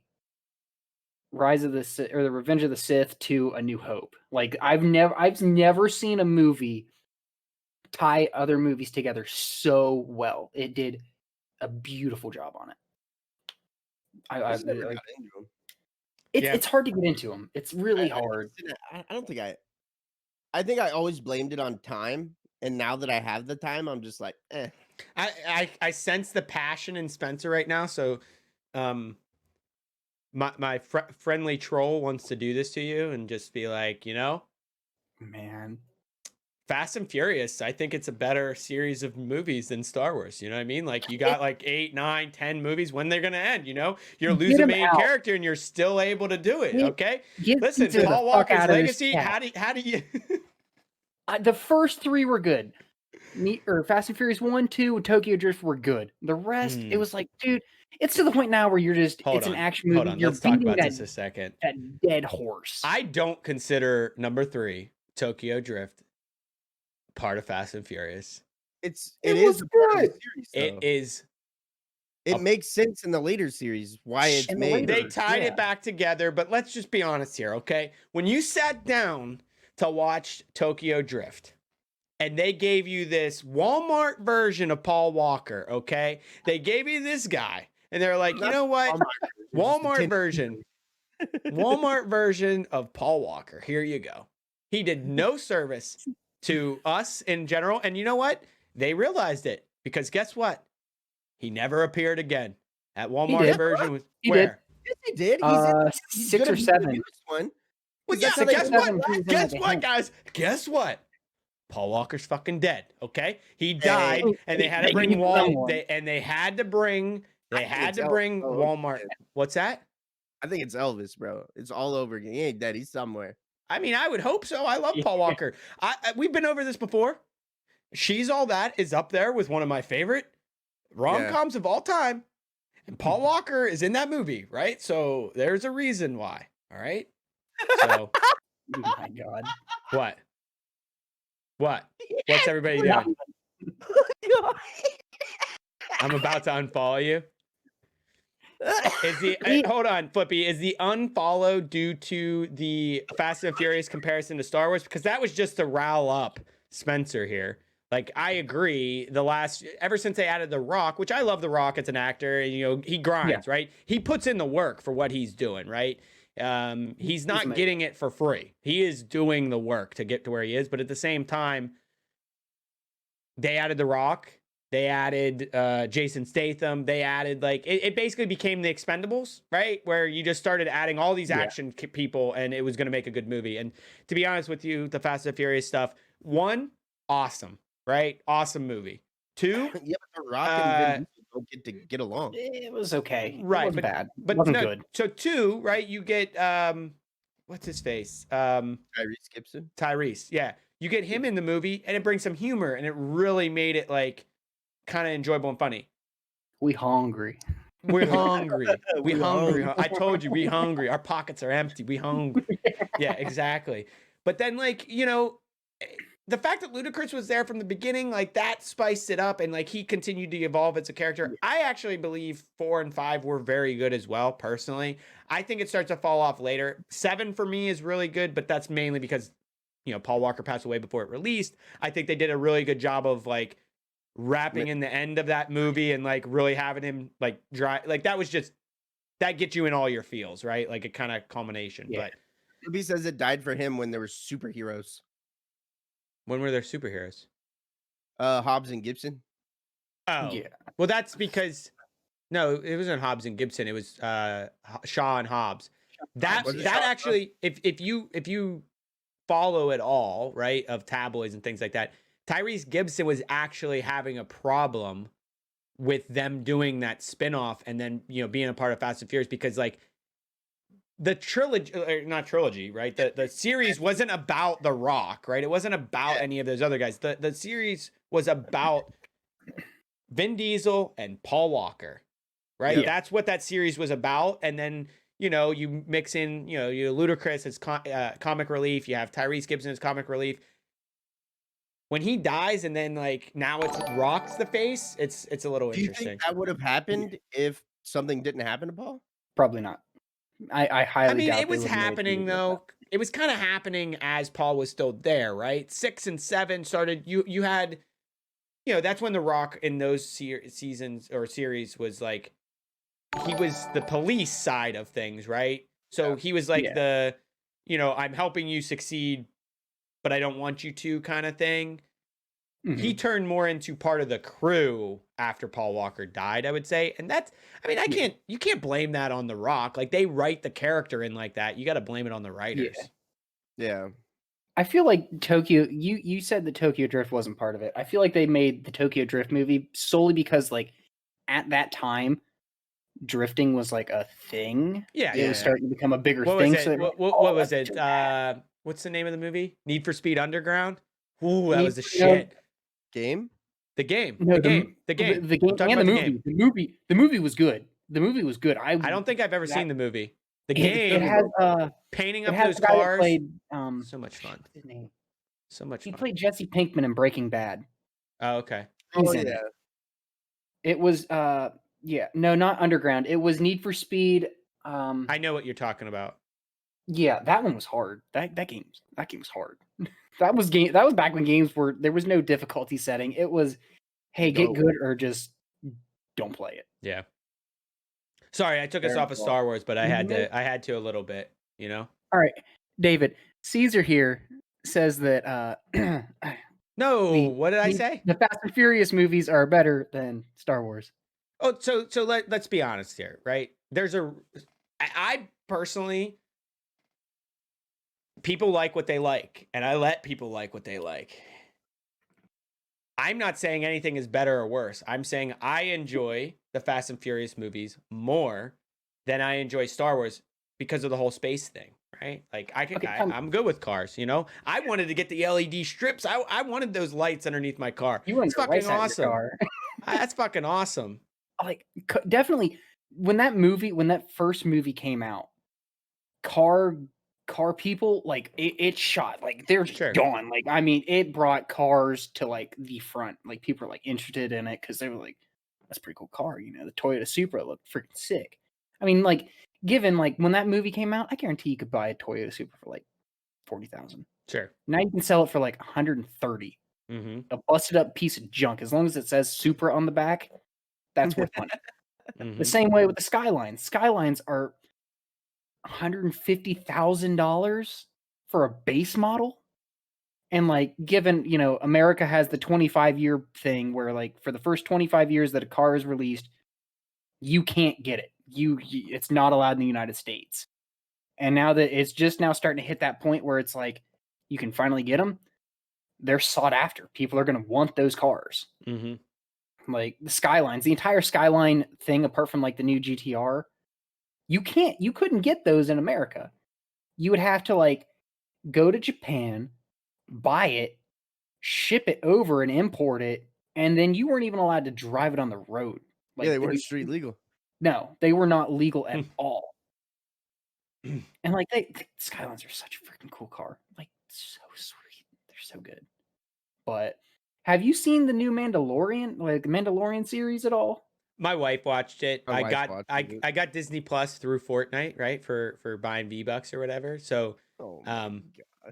Rise of the Sith, or the Revenge of the Sith, to A New Hope. Like I've never seen a movie tie other movies together so well. It did a beautiful job on it. It's hard to get into them. It's really hard. I don't think I think I always blamed it on time, and now that I have the time, I'm just like, eh. I sense the passion in Spencer right now. So, my friendly troll wants to do this to you and just be like, you know, man, Fast and Furious, I think it's a better series of movies than Star Wars. You know what I mean? Like you got like 8, 9, 10 movies. When they're gonna end? You know, you're losing a main character and you're still able to do it. Okay, listen, Paul Walker's legacy. How do you? The first three were good. Fast and Furious 1, 2, and Tokyo Drift were good. The rest, it was like, dude, it's to the point now where you're just it's an action movie. Hold on, let's talk about this a second. That dead horse. I don't consider number 3, Tokyo Drift, part of Fast and Furious. It is a part of the series, it is. It makes sense in the later series why it's made. They tied it back together, but let's just be honest here, okay? When you sat down to watch Tokyo Drift, and they gave you this Walmart version of Paul Walker, okay? They gave you this guy, and they're like, you know what? Walmart version of Paul Walker. Here you go. He did no service to us in general, and you know what? They realized it, because guess what? He never appeared again. At Walmart version was where? Yes, he did. He's 6 or 7. One. Well, yeah, guess what? Guess what, guys? Guess what? Paul Walker's fucking dead. Okay, he died, and they had to bring They had to bring Walmart. What's that? I think it's Elvis, bro. It's all over again. He ain't dead. He's somewhere. I mean, I would hope so. I love Paul Walker. We've been over this before. She's All That is up there with one of my favorite rom-coms of all time, and Paul Walker is in that movie, right? So there's a reason why. All right. So, oh my God. What? What's everybody doing? I'm about to unfollow you. Hold on, Flippy. Is the unfollow due to the Fast and Furious comparison to Star Wars? Because that was just to rile up Spencer here. Like, I agree. Ever since they added The Rock, which I love The Rock as an actor, and, you know, he grinds, right? He puts in the work for what he's doing, right? He's not getting it for free. He is doing the work to get to where he is. But at the same time, they added The Rock. They added Jason Statham. They added it basically became the Expendables, right? Where you just started adding all these action people, and it was going to make a good movie. And to be honest with you, the Fast and Furious stuff, 1, awesome, right? Awesome movie. 2, Yeah, but The Rock and Vin Diesel don't get along. It was okay. Right, It wasn't bad. but It wasn't no, good. So 2, right? You get what's his face? Tyrese Gibson. Tyrese, yeah. You get him in the movie, and it brings some humor, and it really made it kind of enjoyable and funny. We hungry. We're hungry. We We hungry. hungry. I told you, we hungry. Our pockets are empty. We hungry. Yeah, exactly. But then, the fact that Ludacris was there from the beginning, that spiced it up, and he continued to evolve as a character. I actually believe 4 and 5 were very good as well. Personally, I think it starts to fall off later. 7 for me is really good, but that's mainly because Paul Walker passed away before it released. I think they did a really good job of wrapping in the end of that movie and really having him dry. That was just, that gets you in all your feels, right? A kind of culmination. Yeah. But Movie says it died for him when there were superheroes. when were there superheroes? Hobbs and Gibson. Oh, Yeah. well, that's because no, it wasn't Hobbs and Gibson. It was Shaw and Hobbs. That Was it that Shaw? actually, if you follow it all, right, of tabloids and things like that, Tyrese Gibson was actually having a problem with them doing that spinoff and then being a part of Fast and Furious because the trilogy, not trilogy, right? The series wasn't about The Rock, right? It wasn't about any of those other guys. The series was about Vin Diesel and Paul Walker, right? Yeah. That's what that series was about. And then you mix in you Ludacris as comic relief. You have Tyrese Gibson as comic relief. When he dies, and then now it's Rock's the face. It's a little Do you interesting. think that would have happened if something didn't happen to Paul? Probably not. I highly doubt it was they would've made a happening movie like though. that. It was kind of happening as Paul was still there, right? 6 and 7 started. You had, that's when The Rock in those seasons or series was he was the police side of things, right? So he was the, I'm helping you succeed, but I don't want you to kind of thing. Mhm. He turned more into part of the crew after Paul Walker died, I would say. And that's, you can't blame that on The Rock. They write the character in like that. You got to blame it on the writers. Yeah. I feel like Tokyo. You said that Tokyo Drift wasn't part of it. I feel like they made the Tokyo Drift movie solely because at that time, drifting was a thing. Yeah. It was starting to become a bigger What thing. was it? So What was it? What's the name of the movie? Need for Speed Underground? Ooh, that Need was the for- shit. Game? The game. No, The game. The game I'm talking and about the the movie. game. The movie was good. The movie was good. I don't think I've ever seen the movie. The It game, has painting it up has those the guy that cars. played So much fun. what's his name? So much He fun. played Jesse Pinkman in Breaking Bad. Oh, okay. He's Oh, in yeah. it. It was no, not Underground. It was Need for Speed. I know what you're talking about. Yeah, that one was hard. That game was hard. That was back when games there was no difficulty setting. It was, hey, get good or just don't play it. Yeah. Sorry, I took us Very off of cool. Star Wars, but I had Mhm. to a little bit, All right, David. Caesar here says that No, what did I say? the Fast and Furious movies are better than Star Wars. Oh, so let's be honest here, right? I personally, people like what they like, and I let people like what they like. I'm not saying anything is better or worse. I'm saying I enjoy the Fast and Furious movies more than I enjoy Star Wars because of the whole space thing, right? I'm good with cars, I wanted to get the LED strips. I wanted those lights underneath my car. It's fucking awesome. That's fucking awesome. Definitely when that first movie came out, car people it shot they're just gone. It brought cars to the front. People are interested in it because they were that's a pretty cool car. The Toyota Supra looked freaking sick. Given when that movie came out, I guarantee you could buy a Toyota Supra for $40,000. Sure. Now you can sell it for $130. Mm-hmm. A busted up piece of junk. As long as it says Supra on the back, that's worth money. Mm-hmm. The same way with the Skylines. Skylines are $150,000 for a base model, And like, given, you know, America has the 25-year thing where like for the first 25 years that a car is released, you can't get it. It's not allowed in the United States. And now that it's just now starting to hit that point where it's like you can finally get them, they're sought after. People are going to want those cars. Like the Skylines, the entire Skyline thing, apart from like the new GTR, you couldn't get those in America. You would have to like go to Japan, buy it, ship it over and import it, and then you weren't even allowed to drive it on the road. Like, Yeah, they weren't street legal. No, they were not legal at all. And like Skylines are such a freaking cool car. Like, so sweet. They're so good. But have you seen the new Mandalorian, like the Mandalorian series at all? My wife watched it. My I wife got watched it. I got Disney Plus through Fortnite, right? For buying V-Bucks or whatever. So Oh my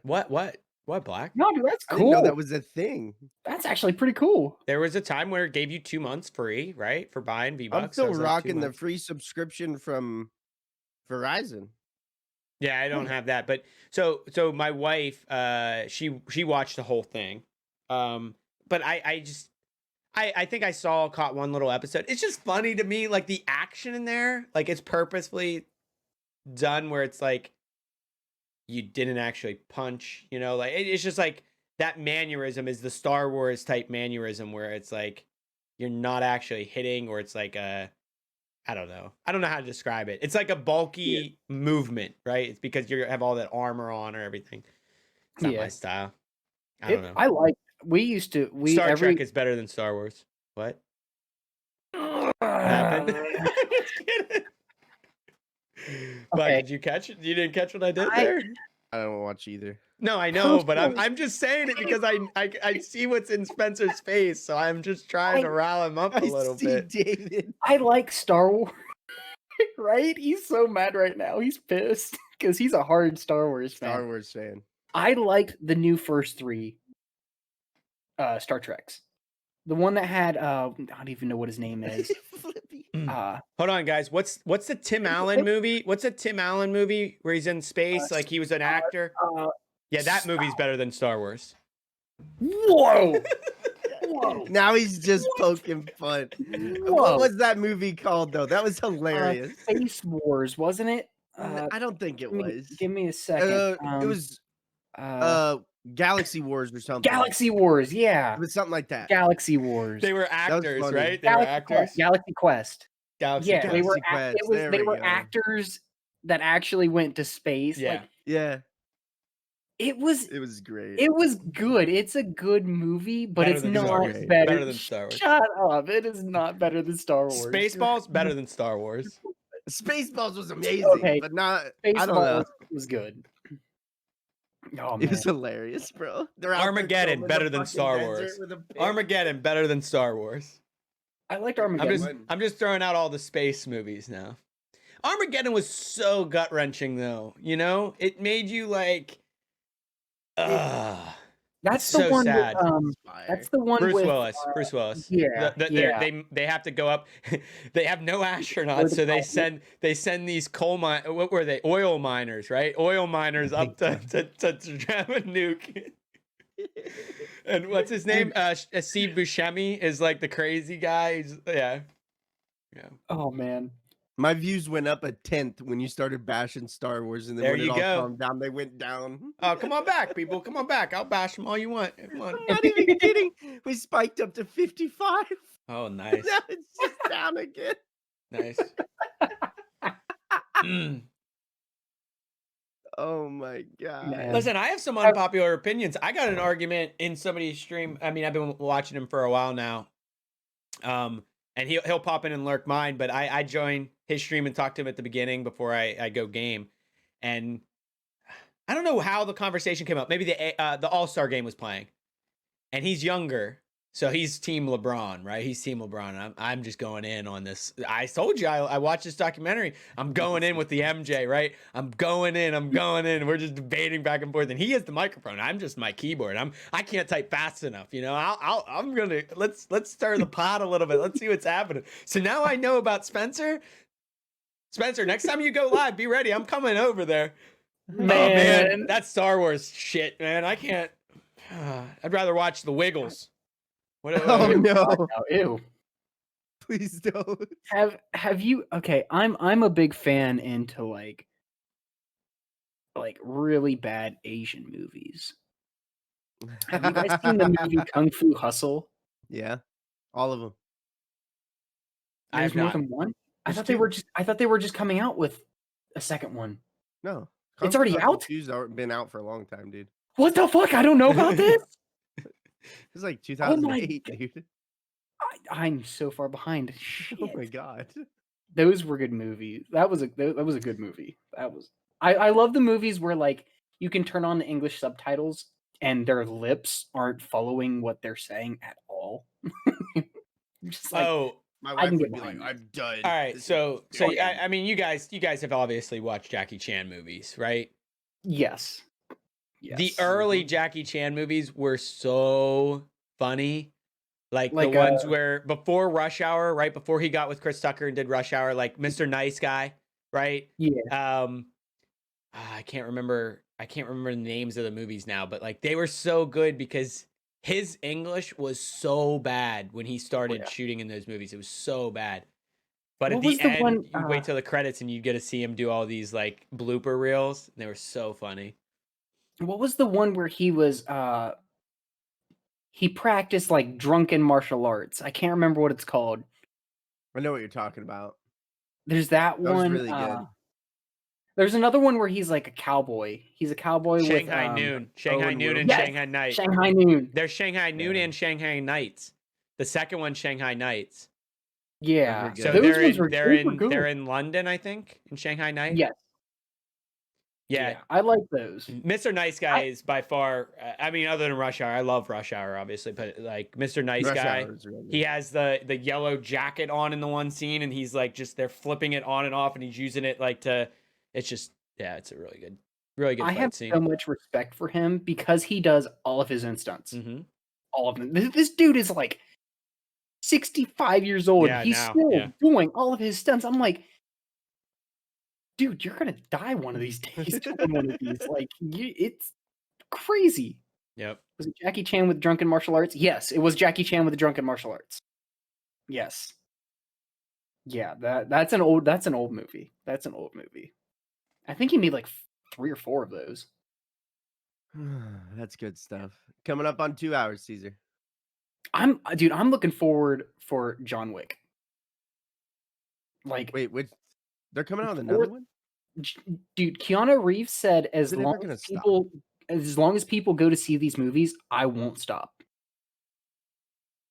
what Black? No, dude, that's I didn't cool. know that was a thing. That's actually pretty cool. There was a time where it gave you 2 months free, right? For buying V-Bucks. I'm still So it was like 2 rocking the months. free subscription from Verizon. Yeah, I don't have that. But so my wife, she watched the whole thing. But I think I caught one little episode. It's just funny to me, like the action in there, like it's purposefully done where it's like you didn't actually punch, you know, like it's just like that mannerism is the Star Wars type mannerism where it's like you're not actually hitting, or it's like I don't know how to describe it. It's like a bulky movement, right? It's because you have all that armor on or everything. It's not my style. I don't know. I like. Star Trek is better than Star Wars. What happened? Just kidding. But Okay. did you catch it? You didn't catch what I did there? I don't watch either. No, I know, but I'm just saying it because I see what's in Spencer's face, so I'm just trying to rile him up a little bit. David. I like Star Wars. Right? He's so mad right now. He's pissed because he's a hard Star Wars fan. Star Wars fan. I liked the new first 3 Star Treks. The one that had I don't even know what his name is. Hold on, guys. What's the Tim Allen movie? What's a Tim Allen movie where he's in space, like he was an actor? Yeah, that movie's better than Star Wars. Whoa! Whoa! Now he's just poking fun. Whoa. What was that movie called though? That was hilarious. Space Wars, wasn't it? I don't think it was. Give me a second. It was Galaxy Wars or something. Galaxy Wars, yeah. It was something like that. Galaxy Wars. They were actors, funny. right? They were actors. Galaxy Quest. Galaxy Yeah, Quest. they were. Quest. There They we were go. actors that actually went to space. Yeah. Like, Yeah, it was. it was great. It was good. It's a good movie, but Better it's than Star not Wars. better. Better than Star Wars. Shut up! It is not better than Star Wars. Spaceballs better than Star Wars. Spaceballs was amazing, Okay. but not. I don't know. Spaceballs was good. Oh man, It was hilarious, bro. They're out there Armageddon combing better the than fucking Star desert Wars. with a pick. Armageddon better than Star Wars. I liked Armageddon. I'm just throwing out all the space movies now. Armageddon was so gut wrenching though. You know, it made you like, That's it's the so one. sad. That's the one Bruce with Willis. Bruce Willis. yeah, yeah. They have to go up. They have no astronauts, so they send these what were they? Oil miners, right? Oil miners up to jam a nuke. And what's his name? Steve Buscemi is like the crazy guy. Yeah. Oh man. My views went up 1/10 when you started bashing Star Wars, and then There when it you all go. calmed down, they went down. Oh, come on back, people. Come on back. I'll bash them all you want. Come on. I'm not even kidding. We spiked up to 55. Oh, nice. Now it's just down again. Nice. Oh my god. Man. Listen, I have some unpopular opinions. I got an argument in somebody's stream. I mean, I've been watching him for a while now. And he'll pop in and lurk mine, but I join his stream and talk to him at the beginning before I go game. And I don't know how the conversation came up. Maybe the All-Star game was playing. And he's younger. So he's Team LeBron, right? He's Team LeBron. I'm just going in on this. I told you I watched this documentary. I'm going in with the MJ, right? I'm going in. We're just debating back and forth. And he has the microphone. I'm just my keyboard. I can't type fast enough. You know, I'm gonna let's stir the pot a little bit. Let's see what's happening. So now I know about Spencer. Spencer, next time you go live, be ready. I'm coming over there. Man. Oh man, that's Star Wars shit, man. I can't. I'd rather watch The Wiggles. Oh Ew, no! God, no, ew. Please don't. Have you? Okay, I'm a big fan into like really bad Asian movies. Have you guys seen the movie Kung Fu Hustle? Yeah, all of them. I have There's more not. than one. I There's thought they two. were just. I thought they were just coming out with a second one. No, It's Kung Fu already Hustle out? 2's been out for a long time, dude. What the fuck? I don't know about this. It's like Oh my 2008, dude. I'm so far behind. Oh my Shit. god. Those were good movies. That was a good movie. I love the movies where like you can turn on the English subtitles and their lips aren't following what they're saying at all. Just like Oh, My I can wife get would be like, behind "I'm done." all right. This is So stupid." I mean, you guys have obviously watched Jackie Chan movies, right? yes. The Yes. early Jackie Chan movies were so funny. Like the Like ones where before Rush Hour, right before he got with Chris Tucker and did Rush Hour, like Mr. Nice Guy, right? yeah. I can't remember the names of the movies now, but like they were so good because his English was so bad when he started yeah. shooting in those movies. It was so bad. But at What the was the end, one you wait till the credits and you get to see him do all these like blooper reels. And they were so funny. what was the one where he practiced like drunken martial arts? I can't remember what it's called. I know what you're talking about. There's that That was one. really good. There's another one where he's like a cowboy. He's a cowboy Shanghai with Noon, Shanghai Owen Noon, and Wilson. Yes, Shanghai Night. Shanghai Noon. There's Shanghai Noon Yeah. and Shanghai Nights. The second one, Shanghai Nights. Yeah, good. So Those they're ones in were good. they're in London, I think, in Shanghai Night. Yes. Yeah. I like those. Mr. Nice Guy is by far. I mean, other than Rush Hour, I love Rush Hour, obviously, but like Mr. Nice Rush Guy, Hour is really good. he has the yellow jacket on in the one scene, and he's like just they're flipping it on and off, and he's using it like to. It's just it's a really good I fight have scene. so much respect for him because he does all of his stunts. Mm-hmm. All of them. This dude is like 65 years old. Yeah, He's now, still yeah. doing all of his stunts. I'm like, dude, you're gonna die one of these days doing one of these. Like, it's crazy. Yep. Was it Jackie Chan with drunken martial arts? Yes, it was Jackie Chan with the drunken martial arts. Yes. Yeah, that's an old movie. That's an old movie. I think he made like 3 or 4 of those. That's good stuff. Coming up on 2 hours, Caesar. I'm looking forward for John Wick. Like, Wait, which? They're coming out with Fourth- another one? dude, Keanu Reeves said Is it ever gonna stop? as long as people go to see these movies, I won't stop.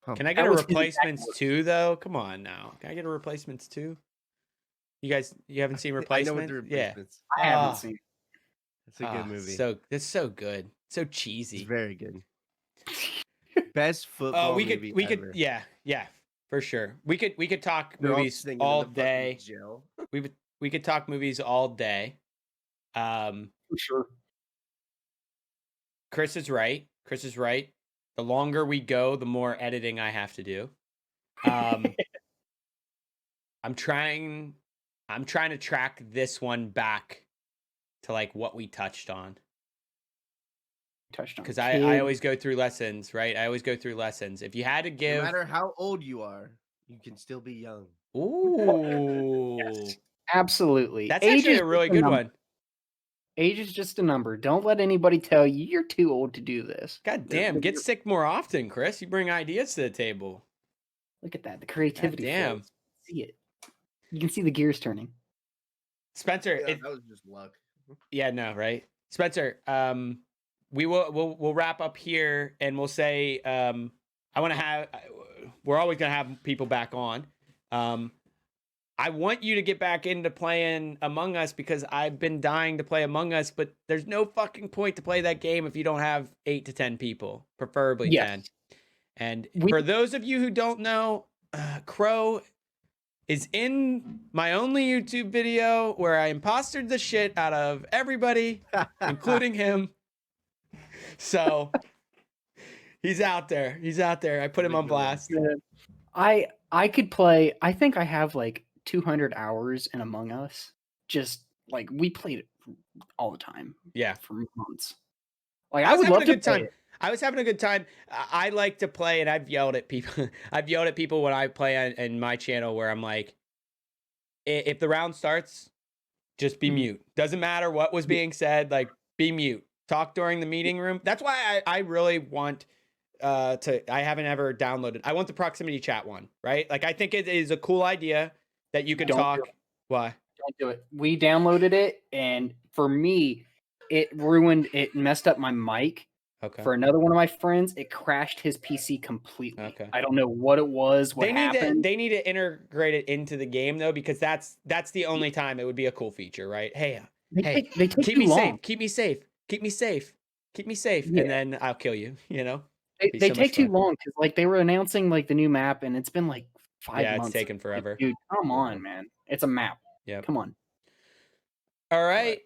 Huh. Can I That get a was his exact replacements words. too, though? Come on now. Can I get a replacements too? You haven't seen I replacements? know what the replacements. I haven't Ah. seen. It's a good movie. It's so good. So It's cheesy. very good. Best football we movie could ever. yeah, for sure. We could talk They're all movies singing in all the fucking day. jail. We could talk movies all day. For sure. Chris is right. The longer we go, the more editing I have to do. I'm trying to track this one back to like what we touched on. Touched on Because I always go through lessons, right? I always go through lessons. If you had to give No matter how old you are, you can still be young. Ooh. Yes, absolutely. That's Age actually is a really just good number. one. Age is just a number. Don't let anybody tell you you're too old to do this. God damn, get sick more often, Chris. You bring ideas to the table. Look at that. The creativity. damn. flows. See it. You can see the gears turning. Spencer, Yeah, that was just luck. yeah, no, right? Spencer, we'll wrap up here and we'll say we're always gonna have people back on. I want you to get back into playing Among Us because I've been dying to play Among Us, but there's no fucking point to play that game if you don't have 8 to 10 people, preferably 10. And for those of you who don't know, Crow is in my only YouTube video where I impostered the shit out of everybody, including him. So he's out there. I put him on blast. I could play. I think I have like 200 hours in Among Us. Just like we played it all the time. Yeah. For months. Like I I was would having love a to good play time. it. I was having a good time. I like to play, and I've yelled at people. I've yelled at people when I play in my channel where I'm like, if the round starts, just be mute. Doesn't matter what was being said. Like, be mute. Talk during the meeting room. That's why I really want I haven't ever downloaded. I want the proximity chat one, right? Like, I think it is a cool idea that you can talk. Why? Don't do it. We downloaded it, and for me, it messed up my mic. Okay. For another one of my friends, it crashed his PC completely. Okay. I don't know what it was, what happened. They need to integrate it into the game though, because that's the only time it would be a cool feature, right? Hey, They take keep too me long. safe. Keep me safe. Keep me safe. Keep me safe, Yeah. and then I'll kill you. You know. They take too long because like they were announcing like the new map, and it's been like 5 months. Yeah, it's taken forever. Like, dude, come on, man. It's a map. Yeah. Come on. All right.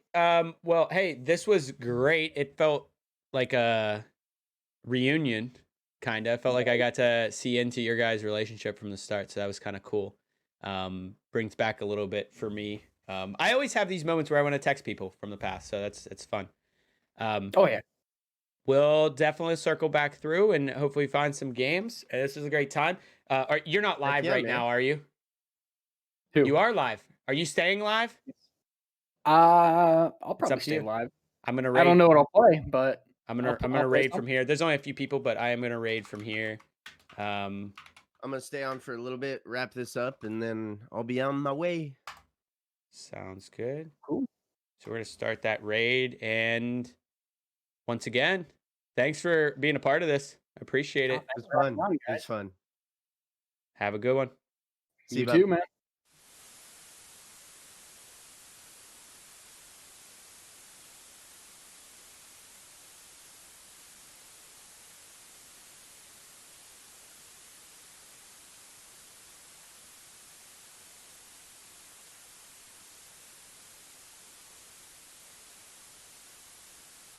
Well, hey, this was great. It felt like a reunion, kind of. Felt like I got to see into your guys' relationship from the start, so that was kind of cool. Brings back a little bit for me. I always have these moments where I want to text people from the past, so it's fun. Oh yeah. We'll definitely circle back through and hopefully find some games. This is a great time. You're not live right now, are you? Who? You are live. Are you staying live? I'll probably up to stay you. live. I'm gonna raid. I don't know what I'll play, but I'm gonna raid from here. There's only a few people, but I am gonna raid from here. I'm gonna stay on for a little bit, wrap this up, and then I'll be on my way. Sounds good. Cool. So we're gonna start that raid, and once again, thanks for being a part of this. I appreciate it. It was fun. It was fun. Have a good one. You too, man.